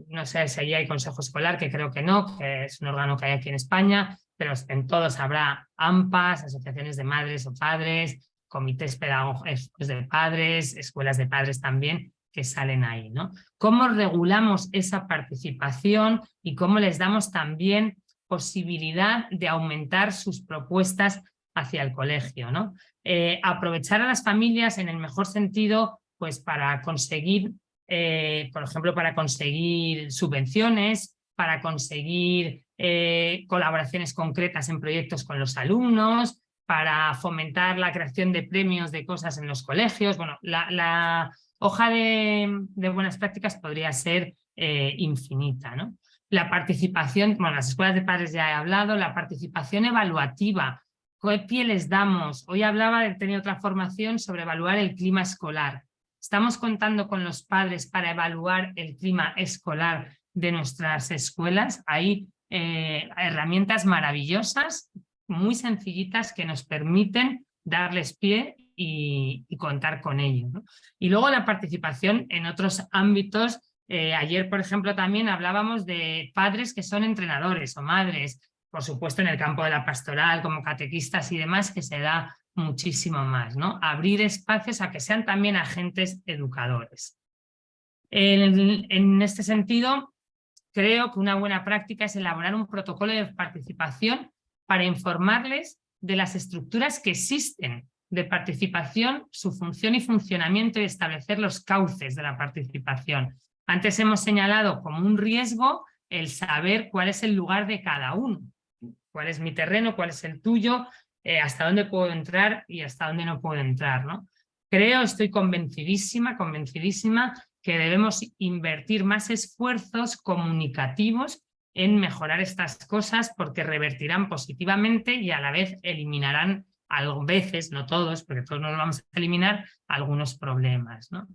F: No sé si allí hay consejo escolar, que creo que no, que es un órgano que hay aquí en España, pero en todos habrá AMPAs, asociaciones de madres o padres, comités pedagógicos de padres, escuelas de padres también, que salen ahí, ¿no? ¿Cómo regulamos esa participación y cómo les damos también posibilidad de aumentar sus propuestas hacia el colegio, ¿no? Aprovechar a las familias en el mejor sentido, pues para conseguir, por ejemplo, para conseguir subvenciones, para conseguir colaboraciones concretas en proyectos con los alumnos, para fomentar la creación de premios de cosas en los colegios. Bueno, la hoja de buenas prácticas podría ser infinita, ¿no? La participación, bueno, las escuelas de padres ya he hablado, la participación evaluativa, ¿qué pie les damos? Hoy tenía otra formación sobre evaluar el clima escolar. ¿Estamos contando con los padres para evaluar el clima escolar de nuestras escuelas? Hay herramientas maravillosas, muy sencillitas, que nos permiten darles pie y contar con ello, ¿no? Y luego la participación en otros ámbitos. Ayer, por ejemplo, también hablábamos de padres que son entrenadores o madres, por supuesto en el campo de la pastoral, como catequistas y demás, que se da muchísimo más, ¿no? Abrir espacios a que sean también agentes educadores. En este sentido, creo que una buena práctica es elaborar un protocolo de participación para informarles de las estructuras que existen de participación, su función y funcionamiento, y establecer los cauces de la participación. Antes hemos señalado como un riesgo el saber cuál es el lugar de cada uno, cuál es mi terreno, cuál es el tuyo, hasta dónde puedo entrar y hasta dónde no puedo entrar, ¿no? Estoy convencidísima que debemos invertir más esfuerzos comunicativos en mejorar estas cosas, porque revertirán positivamente y a la vez eliminarán, a veces, no todos, porque todos no lo vamos a eliminar, algunos problemas, ¿no?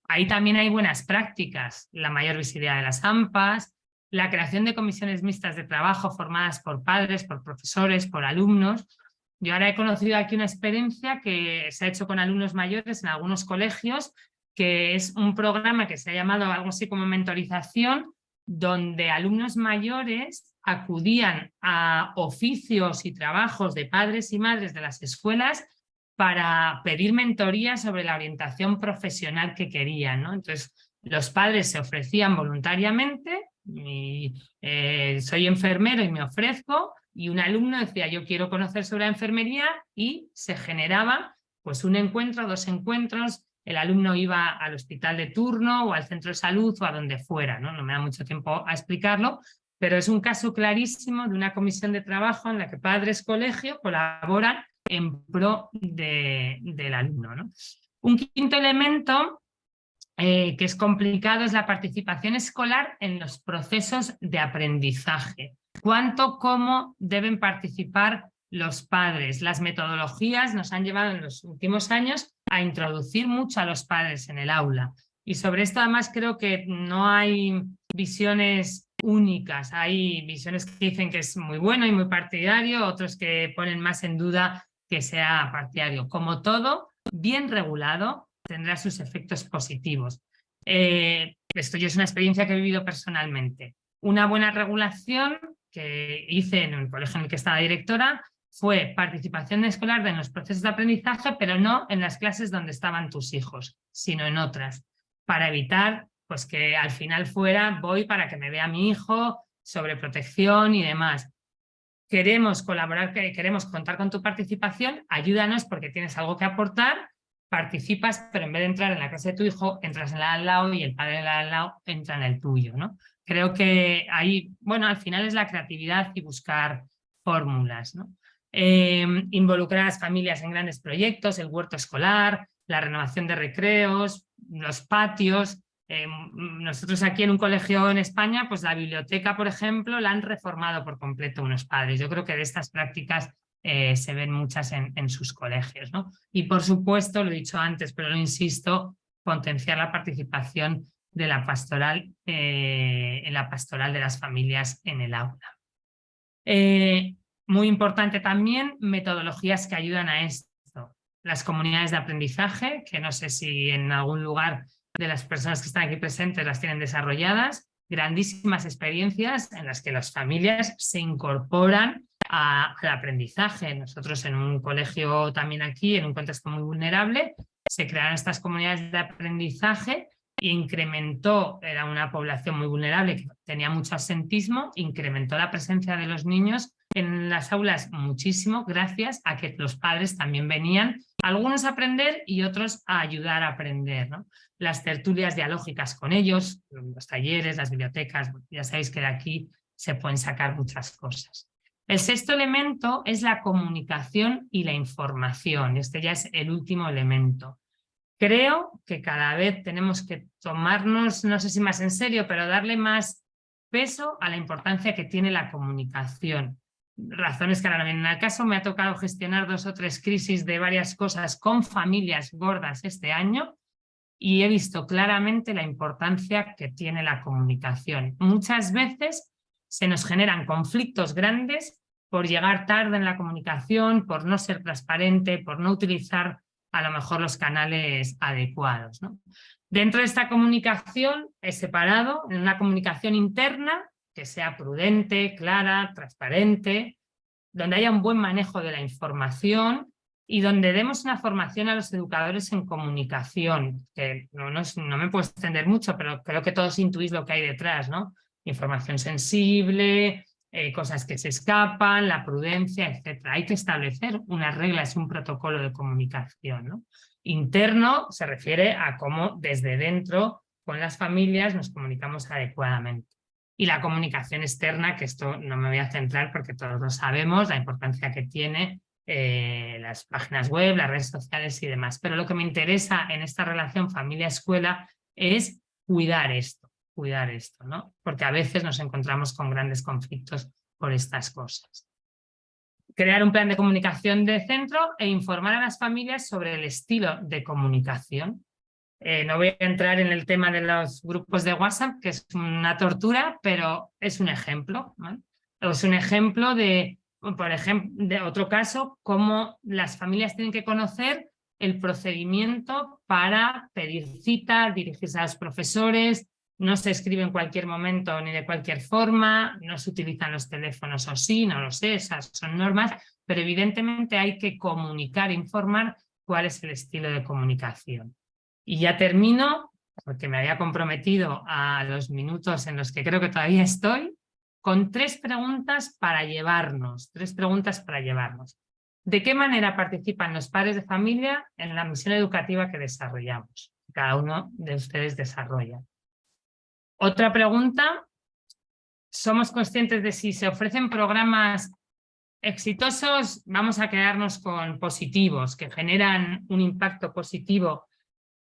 F: Ahí también hay buenas prácticas, la mayor visibilidad de las AMPAs, la creación de comisiones mixtas de trabajo formadas por padres, por profesores, por alumnos. Yo ahora he conocido aquí una experiencia que se ha hecho con alumnos mayores en algunos colegios, que es un programa que se ha llamado algo así como mentorización, donde alumnos mayores acudían a oficios y trabajos de padres y madres de las escuelas para pedir mentoría sobre la orientación profesional que querían, ¿no? Entonces, los padres se ofrecían voluntariamente, soy enfermero y me ofrezco, y un alumno decía, yo quiero conocer sobre la enfermería, y se generaba pues un encuentro, 2 encuentros, el alumno iba al hospital de turno o al centro de salud o a donde fuera, ¿no? No me da mucho tiempo a explicarlo, pero es un caso clarísimo de una comisión de trabajo en la que padres, colegio colaboran en pro del alumno, ¿no? Un quinto elemento que es complicado es la participación escolar en los procesos de aprendizaje. ¿Cómo deben participar los padres? Las metodologías nos han llevado en los últimos años a introducir mucho a los padres en el aula. Y sobre esto además creo que no hay visiones únicas. Hay visiones que dicen que es muy bueno y muy partidario, otros que ponen más en duda que sea partidario. Como todo, bien regulado, tendrá sus efectos positivos. Esto yo es una experiencia que he vivido personalmente. Una buena regulación que hice en el colegio en el que estaba directora fue participación escolar en los procesos de aprendizaje, pero no en las clases donde estaban tus hijos, sino en otras, para evitar pues, que al final fuera voy para que me vea mi hijo, sobre protección y demás. Queremos colaborar, queremos contar con tu participación, ayúdanos porque tienes algo que aportar, participas, pero en vez de entrar en la clase de tu hijo, entras en la de al lado y el padre de la de al lado entra en el tuyo, ¿no? Creo que ahí, bueno, al final es la creatividad y buscar fórmulas, ¿no? Involucrar a las familias en grandes proyectos, el huerto escolar, la renovación de recreos, los patios. Nosotros aquí en un colegio en España, pues la biblioteca, por ejemplo, la han reformado por completo unos padres. Yo creo que de estas prácticas se ven muchas en sus colegios, ¿no? Y por supuesto, lo he dicho antes, pero lo insisto, potenciar la participación de la pastoral, en la pastoral de las familias en el aula. Muy importante también, metodologías que ayudan a esto. Las comunidades de aprendizaje, que no sé si en algún lugar de las personas que están aquí presentes las tienen desarrolladas, grandísimas experiencias en las que las familias se incorporan al aprendizaje. Nosotros en un colegio también aquí, en un contexto muy vulnerable, se crearon estas comunidades de aprendizaje e incrementó, era una población muy vulnerable que tenía mucho absentismo, incrementó la presencia de los niños en las aulas muchísimo gracias a que los padres también venían, algunos a aprender y otros a ayudar a aprender, ¿no? Las tertulias dialógicas con ellos, los talleres, las bibliotecas, ya sabéis que de aquí se pueden sacar muchas cosas. El sexto elemento es la comunicación y la información. Este ya es el último elemento. Creo que cada vez tenemos que tomarnos, no sé si más en serio, pero darle más peso a la importancia que tiene la comunicación. Razones que ahora en el caso me ha tocado gestionar 2 o 3 crisis de varias cosas con familias gordas este año y he visto claramente la importancia que tiene la comunicación. Muchas veces se nos generan conflictos grandes por llegar tarde en la comunicación, por no ser transparente, por no utilizar a lo mejor los canales adecuados, ¿no? Dentro de esta comunicación he separado en una comunicación interna que sea prudente, clara, transparente, donde haya un buen manejo de la información y donde demos una formación a los educadores en comunicación, que no me puedo extender mucho, pero creo que todos intuís lo que hay detrás, ¿no? Información sensible, cosas que se escapan, la prudencia, etc. Hay que establecer unas reglas y un protocolo de comunicación, ¿no? Interno se refiere a cómo desde dentro con las familias nos comunicamos adecuadamente. Y la comunicación externa, que esto no me voy a centrar porque todos lo sabemos, la importancia que tiene las páginas web, las redes sociales y demás. Pero lo que me interesa en esta relación familia-escuela es cuidar esto, ¿no? Porque a veces nos encontramos con grandes conflictos por estas cosas. Crear un plan de comunicación de centro e informar a las familias sobre el estilo de comunicación. No voy a entrar en el tema de los grupos de WhatsApp, que es una tortura, pero es un ejemplo, ¿no? Es un ejemplo de, por ejemplo, de otro caso, cómo las familias tienen que conocer el procedimiento para pedir cita, dirigirse a los profesores, no se escribe en cualquier momento ni de cualquier forma, no se utilizan los teléfonos o sí, no lo sé, esas son normas, pero evidentemente hay que comunicar, informar cuál es el estilo de comunicación. Y ya termino, porque me había comprometido a los minutos en los que creo que todavía estoy, con 3 preguntas para llevarnos, 3 preguntas para llevarnos. ¿De qué manera participan los padres de familia en la misión educativa que desarrollamos? Cada uno de ustedes desarrolla. Otra pregunta, ¿somos conscientes de si se ofrecen programas exitosos? Vamos a quedarnos con positivos, que generan un impacto positivo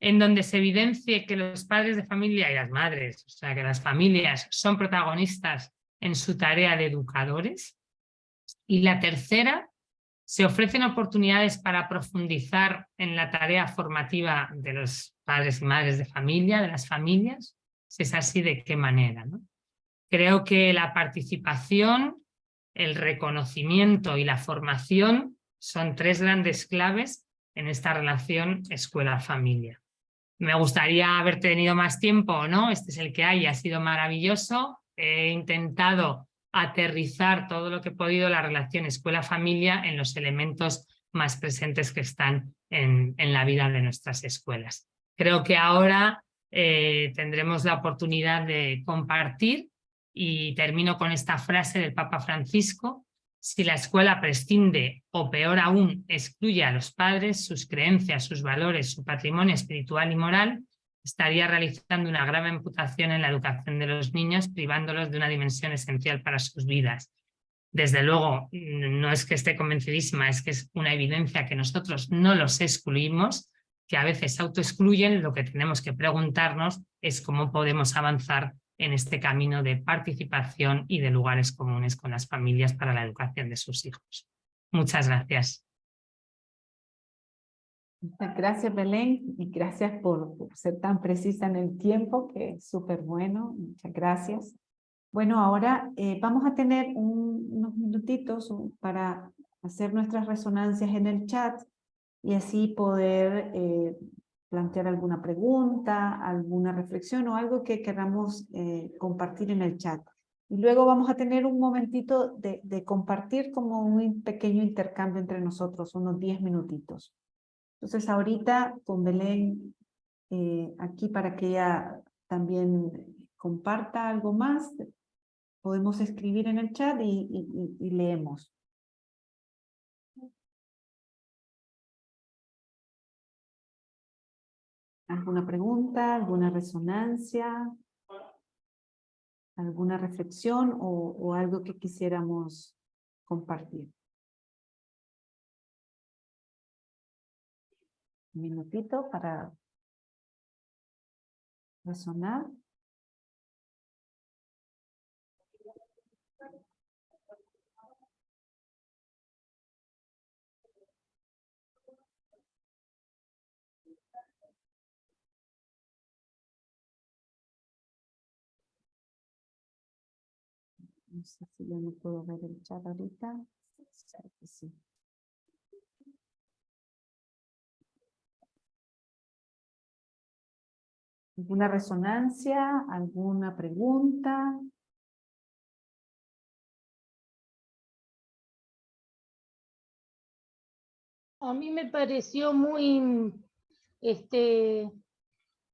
F: en donde se evidencie que los padres de familia y las madres, o sea, que las familias son protagonistas en su tarea de educadores. Y la tercera, se ofrecen oportunidades para profundizar en la tarea formativa de los padres y madres de familia, de las familias. Si es así, ¿de qué manera, ¿no? Creo que la participación, el reconocimiento y la formación son 3 grandes claves en esta relación escuela-familia. Me gustaría haber tenido más tiempo, ¿no? Este es el que hay, ha sido maravilloso. He intentado aterrizar todo lo que he podido la relación escuela-familia en los elementos más presentes que están en la vida de nuestras escuelas. Creo que ahora tendremos la oportunidad de compartir y termino con esta frase del Papa Francisco: si la escuela prescinde o peor aún excluye a los padres, sus creencias, sus valores, su patrimonio espiritual y moral, estaría realizando una grave amputación en la educación de los niños, privándolos de una dimensión esencial para sus vidas. Desde luego, no es que esté convencidísima, es que es una evidencia que nosotros no los excluimos, que a veces autoexcluyen. Lo que tenemos que preguntarnos es cómo podemos avanzar en este camino de participación y de lugares comunes con las familias para la educación de sus hijos. Muchas gracias.
E: Muchas gracias, Belén, y gracias por ser tan precisa en el tiempo, que es súper bueno. Muchas gracias. Bueno, ahora vamos a tener unos minutitos para hacer nuestras resonancias en el chat y así poder plantear alguna pregunta, alguna reflexión o algo que queramos compartir en el chat. Y luego vamos a tener un momentito de compartir como un pequeño intercambio entre nosotros, unos 10 minutitos. Entonces ahorita con Belén aquí para que ella también comparta algo más, podemos escribir en el chat y leemos. ¿Alguna pregunta, alguna resonancia, alguna reflexión o algo que quisiéramos compartir? Un minutito para resonar. No sé si yo no puedo ver el chat ahorita. Sí. ¿Alguna resonancia? ¿Alguna pregunta?
G: A mí me pareció muy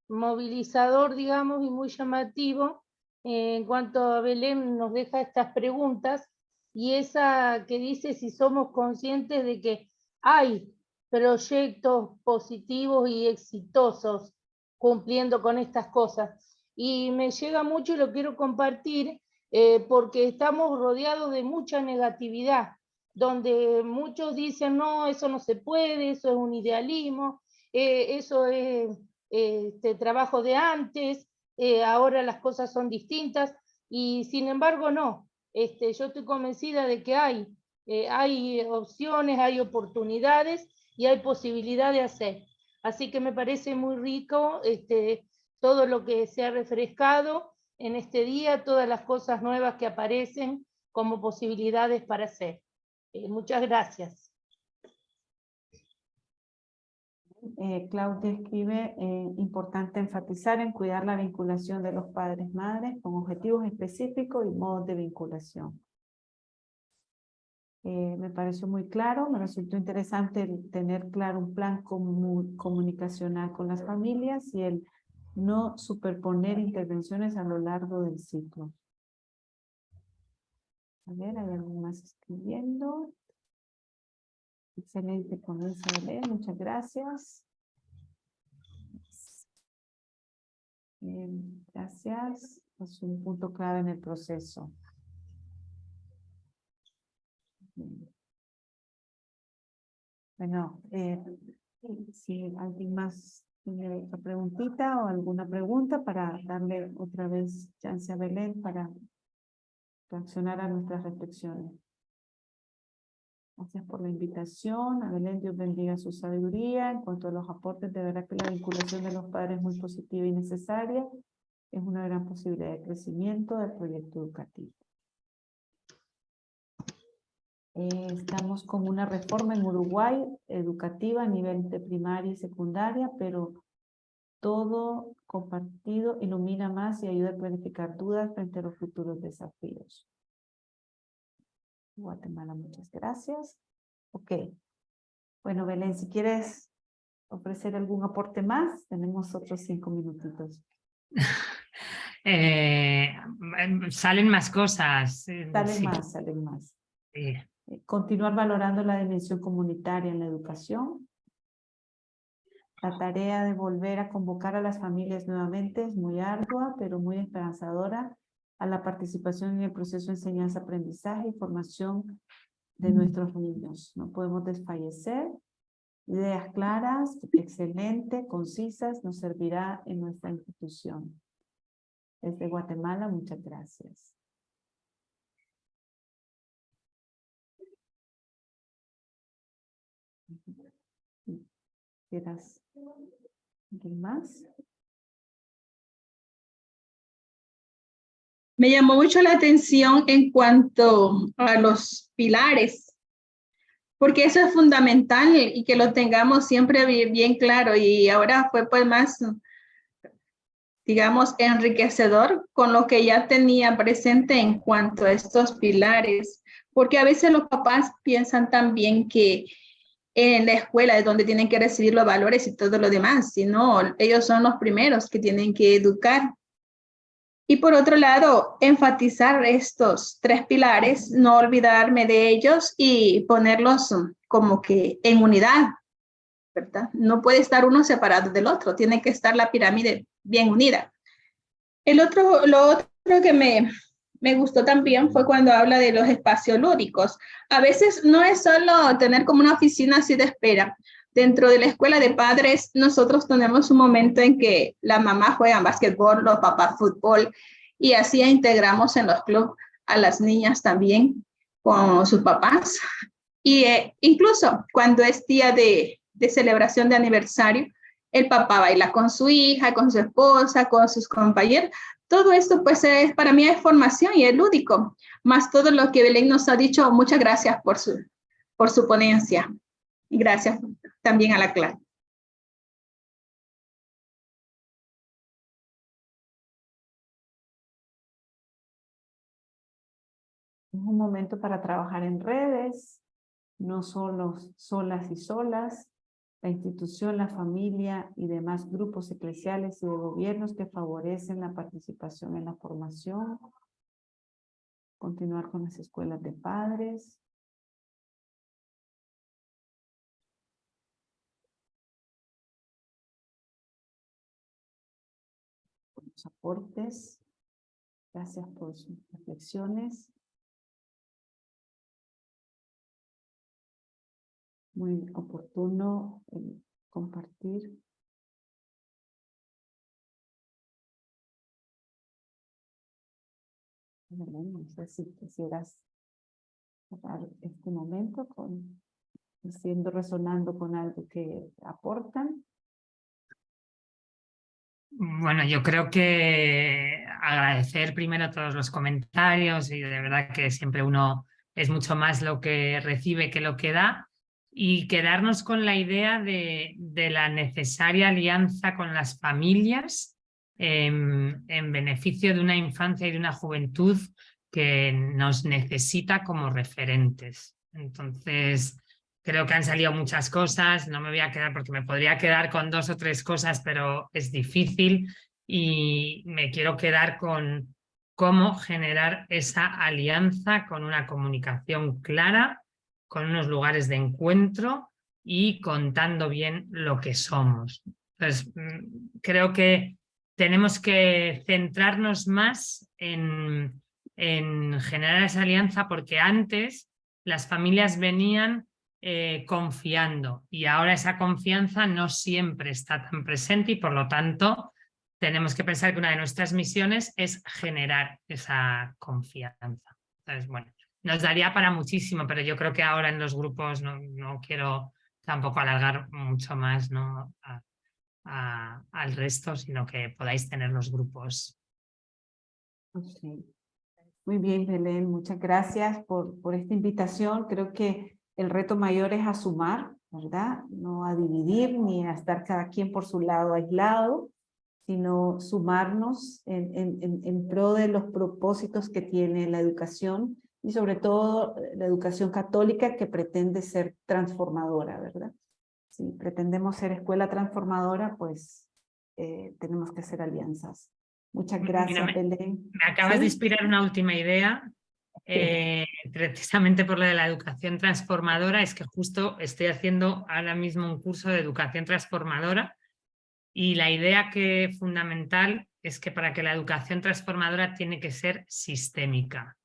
G: movilizador, digamos, y muy llamativo en cuanto a Belén nos deja estas preguntas y esa que dice si somos conscientes de que hay proyectos positivos y exitosos cumpliendo con estas cosas. Y me llega mucho y lo quiero compartir porque estamos rodeados de mucha negatividad, donde muchos dicen, no, eso no se puede, eso es un idealismo, eso es trabajo de antes, ahora las cosas son distintas, y sin embargo no. Yo estoy convencida de que hay opciones, hay oportunidades y hay posibilidad de hacer. Así que me parece muy rico todo lo que se ha refrescado en este día, todas las cosas nuevas que aparecen como posibilidades para hacer. Muchas gracias.
E: Claudia escribe, importante enfatizar en cuidar la vinculación de los padres-madres con objetivos específicos y modos de vinculación. Me pareció muy claro, me resultó interesante el tener claro un plan comunicacional con las familias y el no superponer intervenciones a lo largo del ciclo. A ver, hay alguien más escribiendo. Excelente, comienzo a leer, muchas gracias. Gracias, es un punto clave en el proceso. Bueno, si alguien más tiene otra preguntita o alguna pregunta para darle otra vez chance a Belén para reaccionar a nuestras reflexiones. Gracias por la invitación. A Belén, Dios bendiga su sabiduría. En cuanto a los aportes, de verdad que la vinculación de los padres es muy positiva y necesaria. Es una gran posibilidad de crecimiento del proyecto educativo. Estamos con una reforma en Uruguay educativa a nivel de primaria y secundaria, pero todo compartido ilumina más y ayuda a clarificar dudas frente a los futuros desafíos. Guatemala, muchas gracias. Ok. Bueno, Belén, si quieres ofrecer algún aporte más, tenemos otros 5 minutitos.
F: Salen más cosas.
E: Salen más, salen más.
F: Sí.
E: Continuar valorando la dimensión comunitaria en la educación. La tarea de volver a convocar a las familias nuevamente es muy ardua, pero muy esperanzadora a la participación en el proceso de enseñanza-aprendizaje y formación de nuestros niños. No podemos desfallecer. Ideas claras, excelente, concisas, nos servirá en nuestra institución. Desde Guatemala, muchas gracias. ¿Quieras alguien más?
H: Me llamó mucho la atención en cuanto a los pilares, porque eso es fundamental y que lo tengamos siempre bien claro, y ahora fue pues más, digamos, enriquecedor con lo que ya tenía presente en cuanto a estos pilares, porque a veces los papás piensan también que en la escuela es donde tienen que recibir los valores y todo lo demás, sino ellos son los primeros que tienen que educar. Y por otro lado, enfatizar estos 3 pilares, no olvidarme de ellos y ponerlos como que en unidad, ¿verdad? No puede estar uno separado del otro, tiene que estar la pirámide bien unida. Lo otro que me gustó también fue cuando habla de los espacios lúdicos. A veces no es solo tener como una oficina así de espera. Dentro de la escuela de padres, nosotros tenemos un momento en que la mamá juega básquetbol, los papás fútbol, y así integramos en los clubes a las niñas también con sus papás. Y incluso cuando es día de celebración de aniversario, el papá baila con su hija, con su esposa, con sus compañeros. Todo esto pues para mí es formación y es lúdico. Más todo lo que Belén nos ha dicho, muchas gracias por su ponencia. Y gracias también a la clase.
E: Es un momento para trabajar en redes, no solo solas y solas, la institución, la familia y demás grupos eclesiales y de gobiernos que favorecen la participación en la formación, continuar con las escuelas de padres, por los aportes, gracias por sus reflexiones. Muy oportuno compartir. No sé si quisieras cerrar este momento resonando con algo que aportan.
F: Bueno, yo creo que agradecer primero todos los comentarios y de verdad que siempre uno es mucho más lo que recibe que lo que da, y quedarnos con la idea de la necesaria alianza con las familias en beneficio de una infancia y de una juventud que nos necesita como referentes. Entonces, creo que han salido muchas cosas, no me voy a quedar porque me podría quedar con 2 o 3 cosas, pero es difícil, y me quiero quedar con cómo generar esa alianza con una comunicación clara, con unos lugares de encuentro y contando bien lo que somos. Entonces, creo que tenemos que centrarnos más en generar esa alianza, porque antes las familias venían confiando, y ahora esa confianza no siempre está tan presente, y por lo tanto tenemos que pensar que una de nuestras misiones es generar esa confianza. Entonces, bueno, nos daría para muchísimo, pero yo creo que ahora en los grupos no quiero tampoco alargar mucho más, ¿no? al resto, sino que podáis tener los grupos.
E: Okay. Muy bien, Belén, muchas gracias por esta invitación. Creo que el reto mayor es a sumar, ¿verdad? No a dividir ni a estar cada quien por su lado aislado, sino sumarnos en pro de los propósitos que tiene la educación y sobre todo la educación católica que pretende ser transformadora, ¿verdad? Si pretendemos ser escuela transformadora, pues tenemos que hacer alianzas. Muchas gracias,
F: Mira,
E: Belén.
F: Me acabas de
E: ¿Sí?
F: inspirar una última idea, precisamente por lo de la educación transformadora, es que justo estoy haciendo ahora mismo un curso de educación transformadora y la idea fundamental es que para que la educación transformadora tiene que ser sistémica.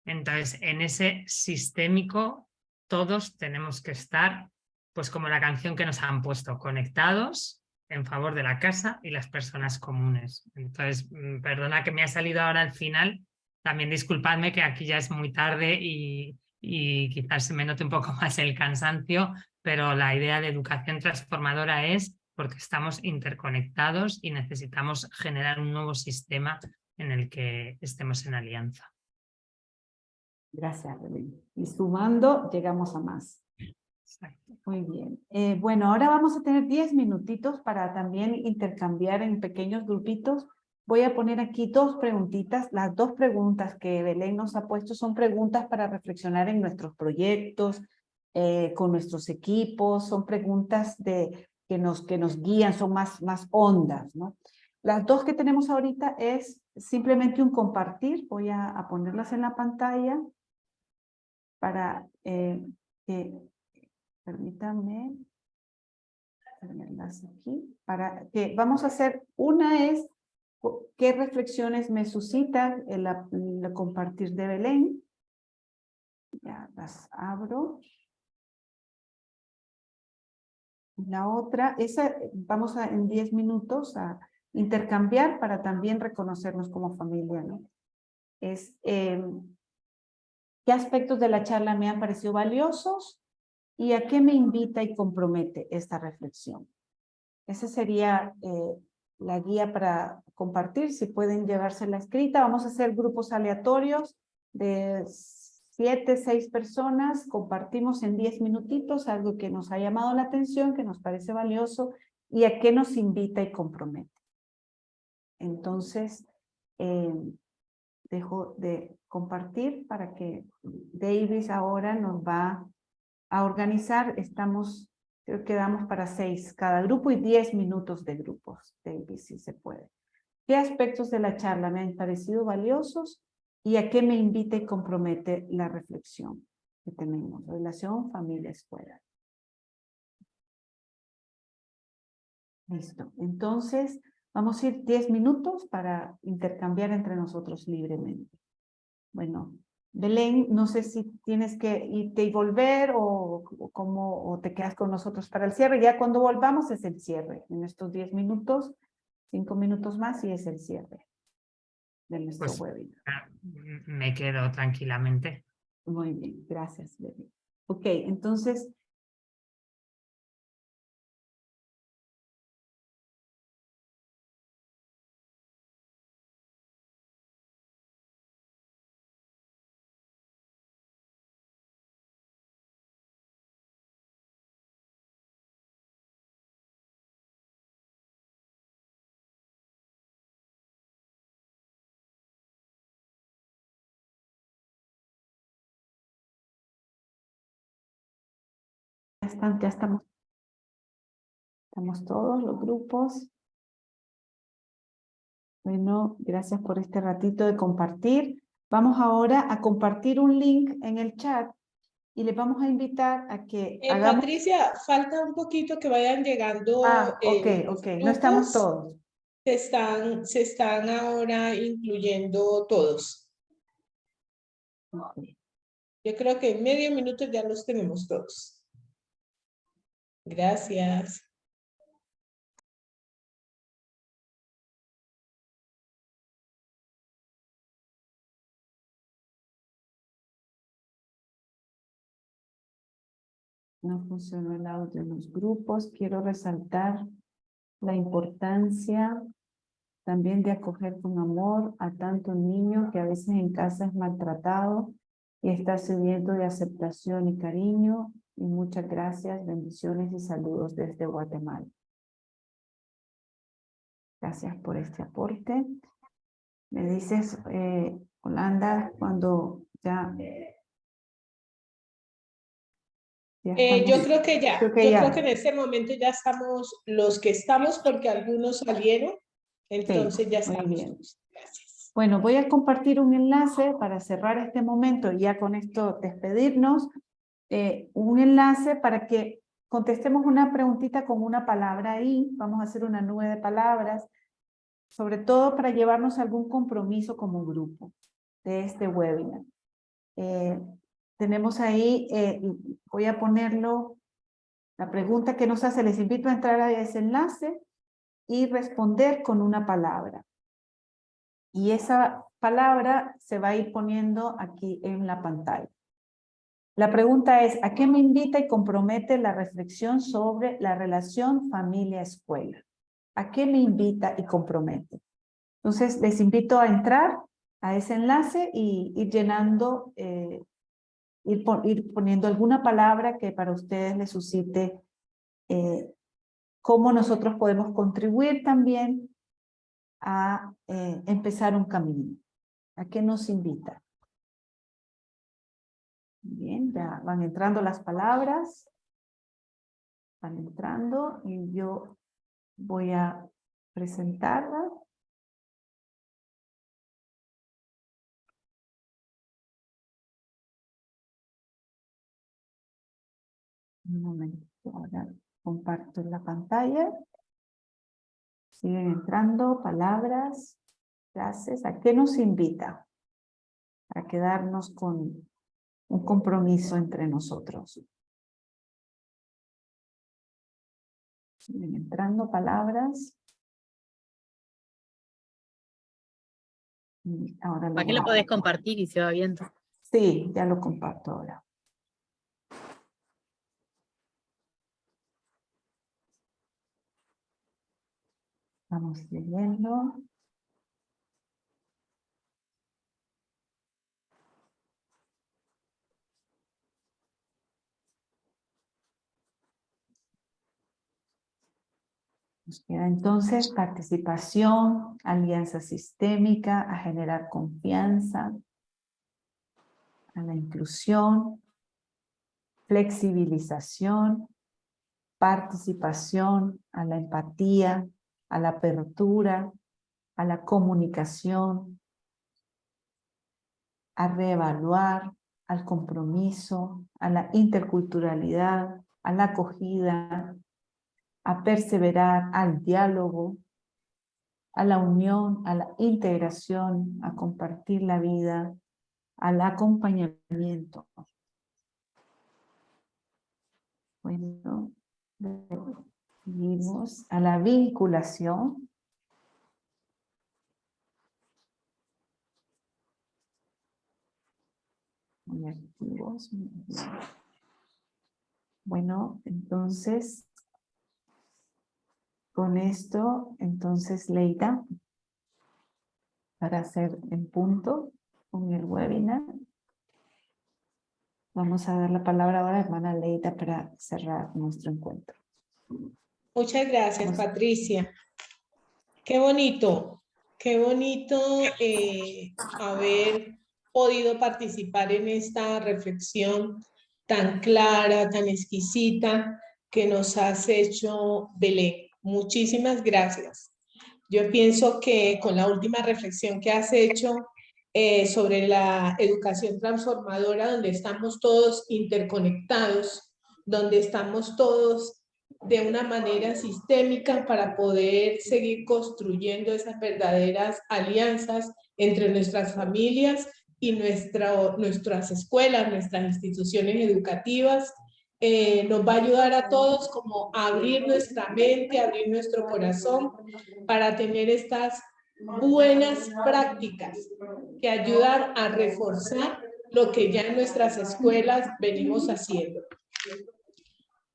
F: Entonces, en ese sistémico todos tenemos que estar, pues como la canción que nos han puesto, conectados en favor de la casa y las personas comunes. Entonces, perdona que me ha salido ahora al final, también disculpadme que aquí ya es muy tarde y quizás se me note un poco más el cansancio, pero la idea de educación transformadora es porque estamos interconectados y necesitamos generar un nuevo sistema en el que estemos en alianza.
E: Gracias, Belén. Y sumando, llegamos a más.
F: Exacto.
E: Muy bien. Bueno, ahora vamos a tener 10 minutitos para también intercambiar en pequeños grupitos. Voy a poner aquí 2 preguntitas. Las 2 preguntas que Belén nos ha puesto son preguntas para reflexionar en nuestros proyectos, con nuestros equipos, son preguntas que nos guían, son más hondas, ¿no? Las 2 que tenemos ahorita es simplemente un compartir. Voy a ponerlas en la pantalla para que... Permítanme ponerlas aquí. Para que vamos a hacer, una es qué reflexiones me suscita el compartir de Belén. Ya las abro. La otra, esa vamos en 10 minutos a intercambiar para también reconocernos como familia, ¿no? Es qué aspectos de la charla me han parecido valiosos y a qué me invita y compromete esta reflexión. Esa sería la guía para compartir. Si pueden llevársela escrita, vamos a hacer grupos aleatorios de 7, 6 personas. Compartimos en 10 minutitos algo que nos ha llamado la atención, que nos parece valioso y a qué nos invita y compromete. Entonces, dejo de compartir para que Davis ahora nos va a organizar. Creo que damos para 6 cada grupo y 10 minutos de grupos, Davis, si se puede. ¿Qué aspectos de la charla me han parecido valiosos y a qué me invita y compromete la reflexión que tenemos? Relación, familia, escuela. Listo. Entonces, vamos a ir 10 minutos para intercambiar entre nosotros libremente. Bueno, Belén, no sé si tienes que irte y volver o te quedas con nosotros para el cierre. Ya cuando volvamos es el cierre. En estos 10 minutos, 5 minutos más y es el cierre de nuestro webinar.
F: Me quedo tranquilamente.
E: Muy bien, gracias, Belén. Ok, entonces... Ya estamos todos los grupos. Bueno, gracias por este ratito de compartir. Vamos ahora a compartir un link en el chat y les vamos a invitar a que hagamos...
I: Patricia, falta un poquito que vayan llegando.
E: Ok, no estamos todos.
I: Se están ahora incluyendo todos.
E: Okay.
I: Yo creo que en medio minuto ya los tenemos todos. Gracias.
E: No funcionó el audio en los grupos. Quiero resaltar la importancia también de acoger con amor a tanto niño que a veces en casa es maltratado y está sediento de aceptación y cariño. Y muchas gracias, bendiciones y saludos desde Guatemala. Gracias por este aporte. Me dices, Holanda, cuando Ya.
I: Yo creo que ya.
E: Creo que
I: yo
E: ya.
I: creo que en este momento ya estamos los que estamos porque algunos salieron. Entonces ya
E: muy
I: estamos.
E: bien.
I: Gracias.
E: Bueno, voy a compartir un enlace para cerrar este momento y ya con esto despedirnos. Un enlace para que contestemos una preguntita con una palabra ahí. Vamos a hacer una nube de palabras, sobre todo para llevarnos algún compromiso como grupo de este webinar. Tenemos ahí, voy a ponerlo, la pregunta que nos hace, les invito a entrar a ese enlace y responder con una palabra. Y esa palabra se va a ir poniendo aquí en la pantalla. La pregunta es, ¿a qué me invita y compromete la reflexión sobre la relación familia-escuela? ¿A qué me invita y compromete? Entonces, les invito a entrar a ese enlace y ir llenando, ir poniendo alguna palabra que para ustedes les suscite cómo nosotros podemos contribuir también a empezar un camino. ¿A qué nos invita? Bien, ya van entrando las palabras. Van entrando y yo voy a presentarlas. Un momento, ahora comparto la pantalla. Siguen entrando palabras, frases. ¿A qué nos invita? A quedarnos con un compromiso entre nosotros. Siguen entrando palabras. Y ahora
B: ¿Para qué lo podés compartir y se va viendo?
E: Sí, ya lo comparto ahora. Vamos leyendo. Nos queda entonces participación, alianza sistémica, a generar confianza, a la inclusión, flexibilización, participación, a la empatía, a la apertura, a la comunicación, a reevaluar, al compromiso, a la interculturalidad, a la acogida, a perseverar, al diálogo, a la unión, a la integración, a compartir la vida, al acompañamiento. Bueno, seguimos a la vinculación. Muy activos. Muy bien. Bueno, entonces, con esto, entonces, Leida, para hacer en punto con el webinar, vamos a dar la palabra ahora a hermana Leida para cerrar nuestro encuentro.
I: Muchas gracias, Patricia. Qué bonito haber podido participar en esta reflexión tan clara, tan exquisita que nos has hecho, Belén. Muchísimas gracias. Yo pienso que con la última reflexión que has hecho sobre la educación transformadora, donde estamos todos interconectados, donde estamos todos de una manera sistémica para poder seguir construyendo esas verdaderas alianzas entre nuestras familias y nuestras escuelas, nuestras instituciones educativas, nos va a ayudar a todos como a abrir nuestra mente, abrir nuestro corazón para tener estas buenas prácticas que ayudan a reforzar lo que ya en nuestras escuelas venimos haciendo.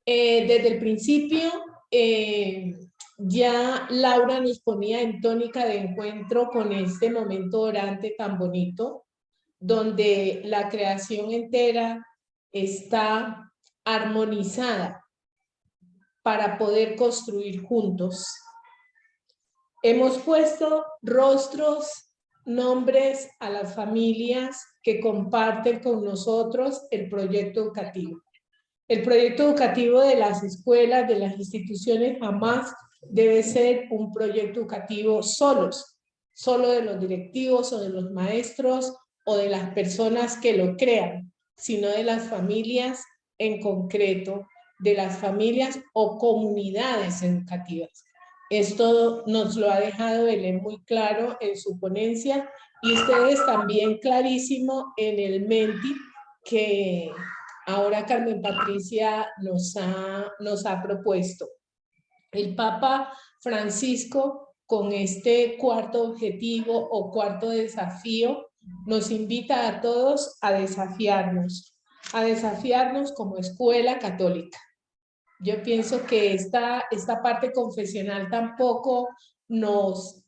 I: Desde el principio, ya Laura nos ponía en tónica de encuentro con este momento orante tan bonito, donde la creación entera está armonizada para poder construir juntos. Hemos puesto rostros nombres a las familias que comparten con nosotros el proyecto educativo. El proyecto educativo de las escuelas, de las instituciones, jamás debe ser un proyecto educativo solo de los directivos o de los maestros o de las personas que lo crean, sino de las familias en concreto, de las familias o comunidades educativas. Esto nos lo ha dejado Belén muy claro en su ponencia y ustedes también clarísimo en el Menti que ahora Carmen Patricia nos ha propuesto. El Papa Francisco, con este cuarto objetivo o cuarto desafío, nos invita a todos a desafiarnos como escuela católica. Yo pienso que esta parte confesional tampoco nos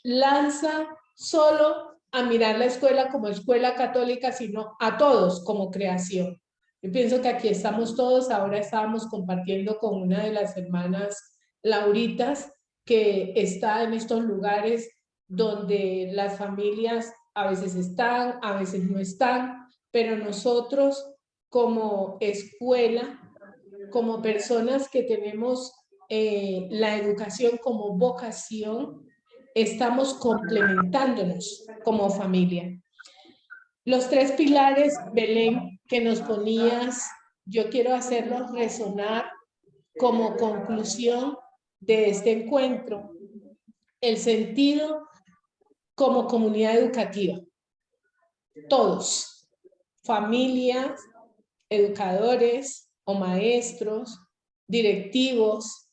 I: lanza solo a mirar la escuela como escuela católica, sino a todos como creación. Yo pienso que aquí estamos todos, ahora estábamos compartiendo con una de las hermanas Lauritas, que está en estos lugares donde las familias a veces están, a veces no están, pero nosotros como escuela, como personas que tenemos la educación como vocación, estamos complementándonos como familia. Los 3 pilares, Belén, que nos ponías, yo quiero hacerlos resonar como conclusión de este encuentro. El sentido como comunidad educativa. Todos, familias, educadores o maestros, directivos,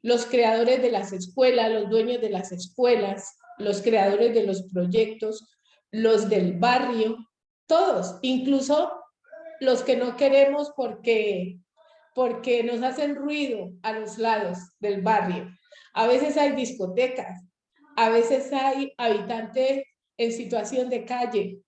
I: los creadores de las escuelas, los dueños de las escuelas, los creadores de los proyectos, los del barrio, todos, incluso los que no queremos porque nos hacen ruido a los lados del barrio. A veces hay discotecas, a veces hay habitantes en situación de calle,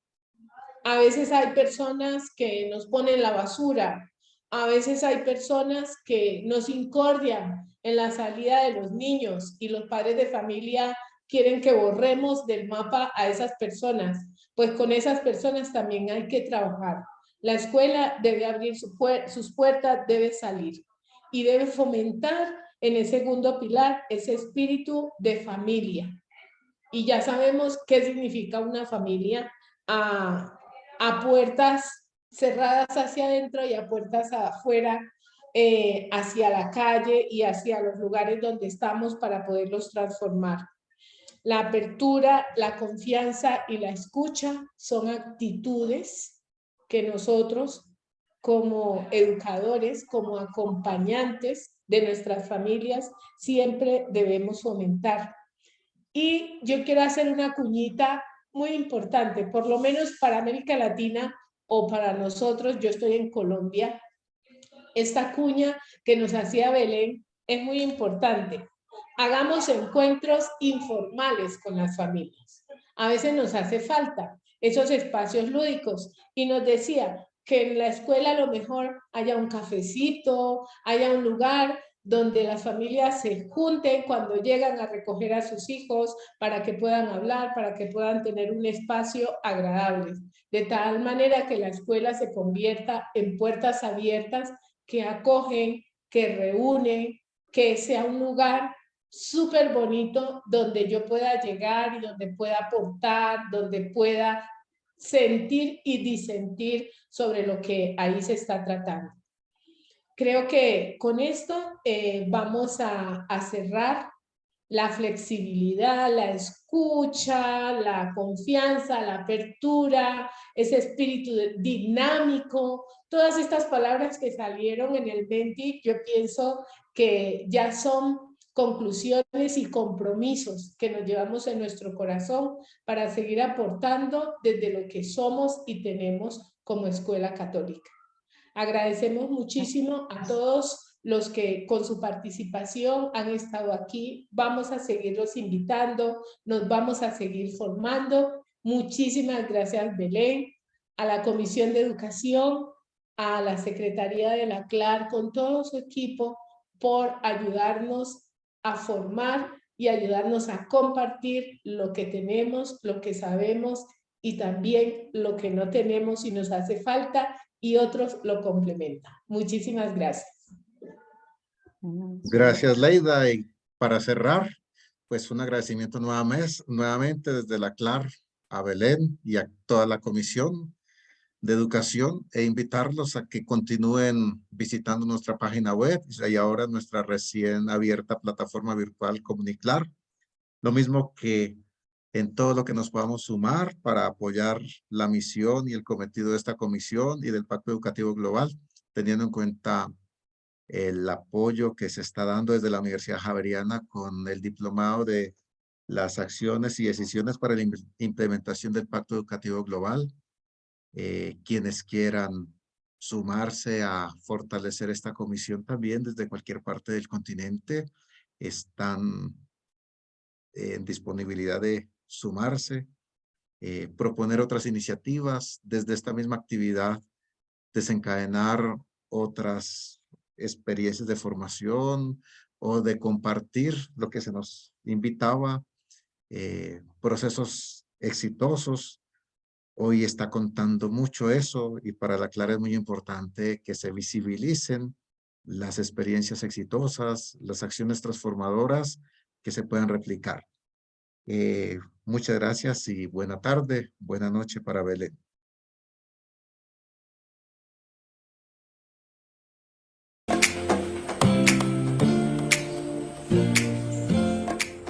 I: a veces hay personas que nos ponen la basura, a veces hay personas que nos incordian en la salida de los niños y los padres de familia quieren que borremos del mapa a esas personas. Pues con esas personas también hay que trabajar. La escuela debe abrir sus puertas, debe salir y debe fomentar en el segundo pilar ese espíritu de familia. Y ya sabemos qué significa una familia a puertas cerradas hacia adentro y a puertas afuera, hacia la calle y hacia los lugares donde estamos para poderlos transformar. La apertura, la confianza y la escucha son actitudes que nosotros como educadores, como acompañantes de nuestras familias, siempre debemos fomentar. Y yo quiero hacer una cuñita muy importante, por lo menos para América Latina o para nosotros, yo estoy en Colombia, esta cuña que nos hacía Belén es muy importante. Hagamos encuentros informales con las familias. A veces nos hace falta esos espacios lúdicos y nos decía que en la escuela a lo mejor haya un cafecito, haya un lugar donde las familias se junten cuando llegan a recoger a sus hijos para que puedan hablar, para que puedan tener un espacio agradable, de tal manera que la escuela se convierta en puertas abiertas que acogen, que reúnen, que sea un lugar súper bonito donde yo pueda llegar y donde pueda aportar, donde pueda sentir y disentir sobre lo que ahí se está tratando. Creo que con esto vamos a cerrar. La flexibilidad, la escucha, la confianza, la apertura, ese espíritu dinámico, todas estas palabras que salieron en el Menti, yo pienso que ya son conclusiones y compromisos que nos llevamos en nuestro corazón para seguir aportando desde lo que somos y tenemos como escuela católica. Agradecemos muchísimo a todos los que con su participación han estado aquí. Vamos a seguirlos invitando, nos vamos a seguir formando. Muchísimas gracias, Belén, a la Comisión de Educación, a la Secretaría de la CLAR, con todo su equipo, por ayudarnos a formar y ayudarnos a compartir lo que tenemos, lo que sabemos y también lo que no tenemos y nos hace falta y otros lo complementan. Muchísimas gracias.
J: Gracias, Leida. Y para cerrar, pues un agradecimiento nuevamente desde la CLAR a Belén y a toda la Comisión de Educación e invitarlos a que continúen visitando nuestra página web y ahora nuestra recién abierta plataforma virtual Comuniclar. Lo mismo que en todo lo que nos podamos sumar para apoyar la misión y el cometido de esta comisión y del Pacto Educativo Global, teniendo en cuenta el apoyo que se está dando desde la Universidad Javeriana con el diplomado de las acciones y decisiones para la implementación del Pacto Educativo Global. Quienes quieran sumarse a fortalecer esta comisión también desde cualquier parte del continente están en disponibilidad de sumarse, proponer otras iniciativas desde esta misma actividad, desencadenar otras experiencias de formación o de compartir lo que se nos invitaba, procesos exitosos. Hoy está contando mucho eso y para la CLAR es muy importante que se visibilicen las experiencias exitosas, las acciones transformadoras que se puedan replicar. Muchas gracias y buena tarde, buena noche para Belén.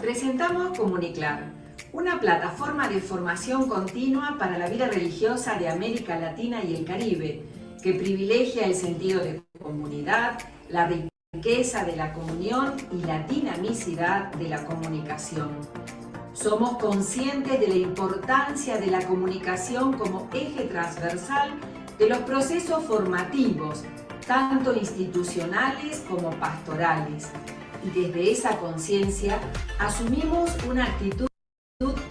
A: Presentamos Comuniclar, una plataforma de formación continua para la vida religiosa de América Latina y el Caribe, que privilegia el sentido de comunidad, la riqueza de la comunión y la dinamicidad de la comunicación. Somos conscientes de la importancia de la comunicación como eje transversal de los procesos formativos, tanto institucionales como pastorales. Y desde esa conciencia asumimos una actitud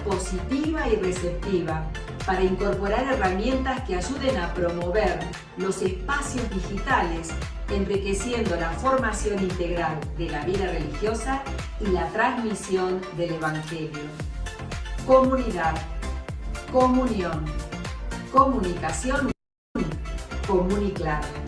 A: positiva y receptiva para incorporar herramientas que ayuden a promover los espacios digitales, enriqueciendo la formación integral de la vida religiosa y la transmisión del Evangelio. Comunidad, comunión, comunicación, Comuniclar.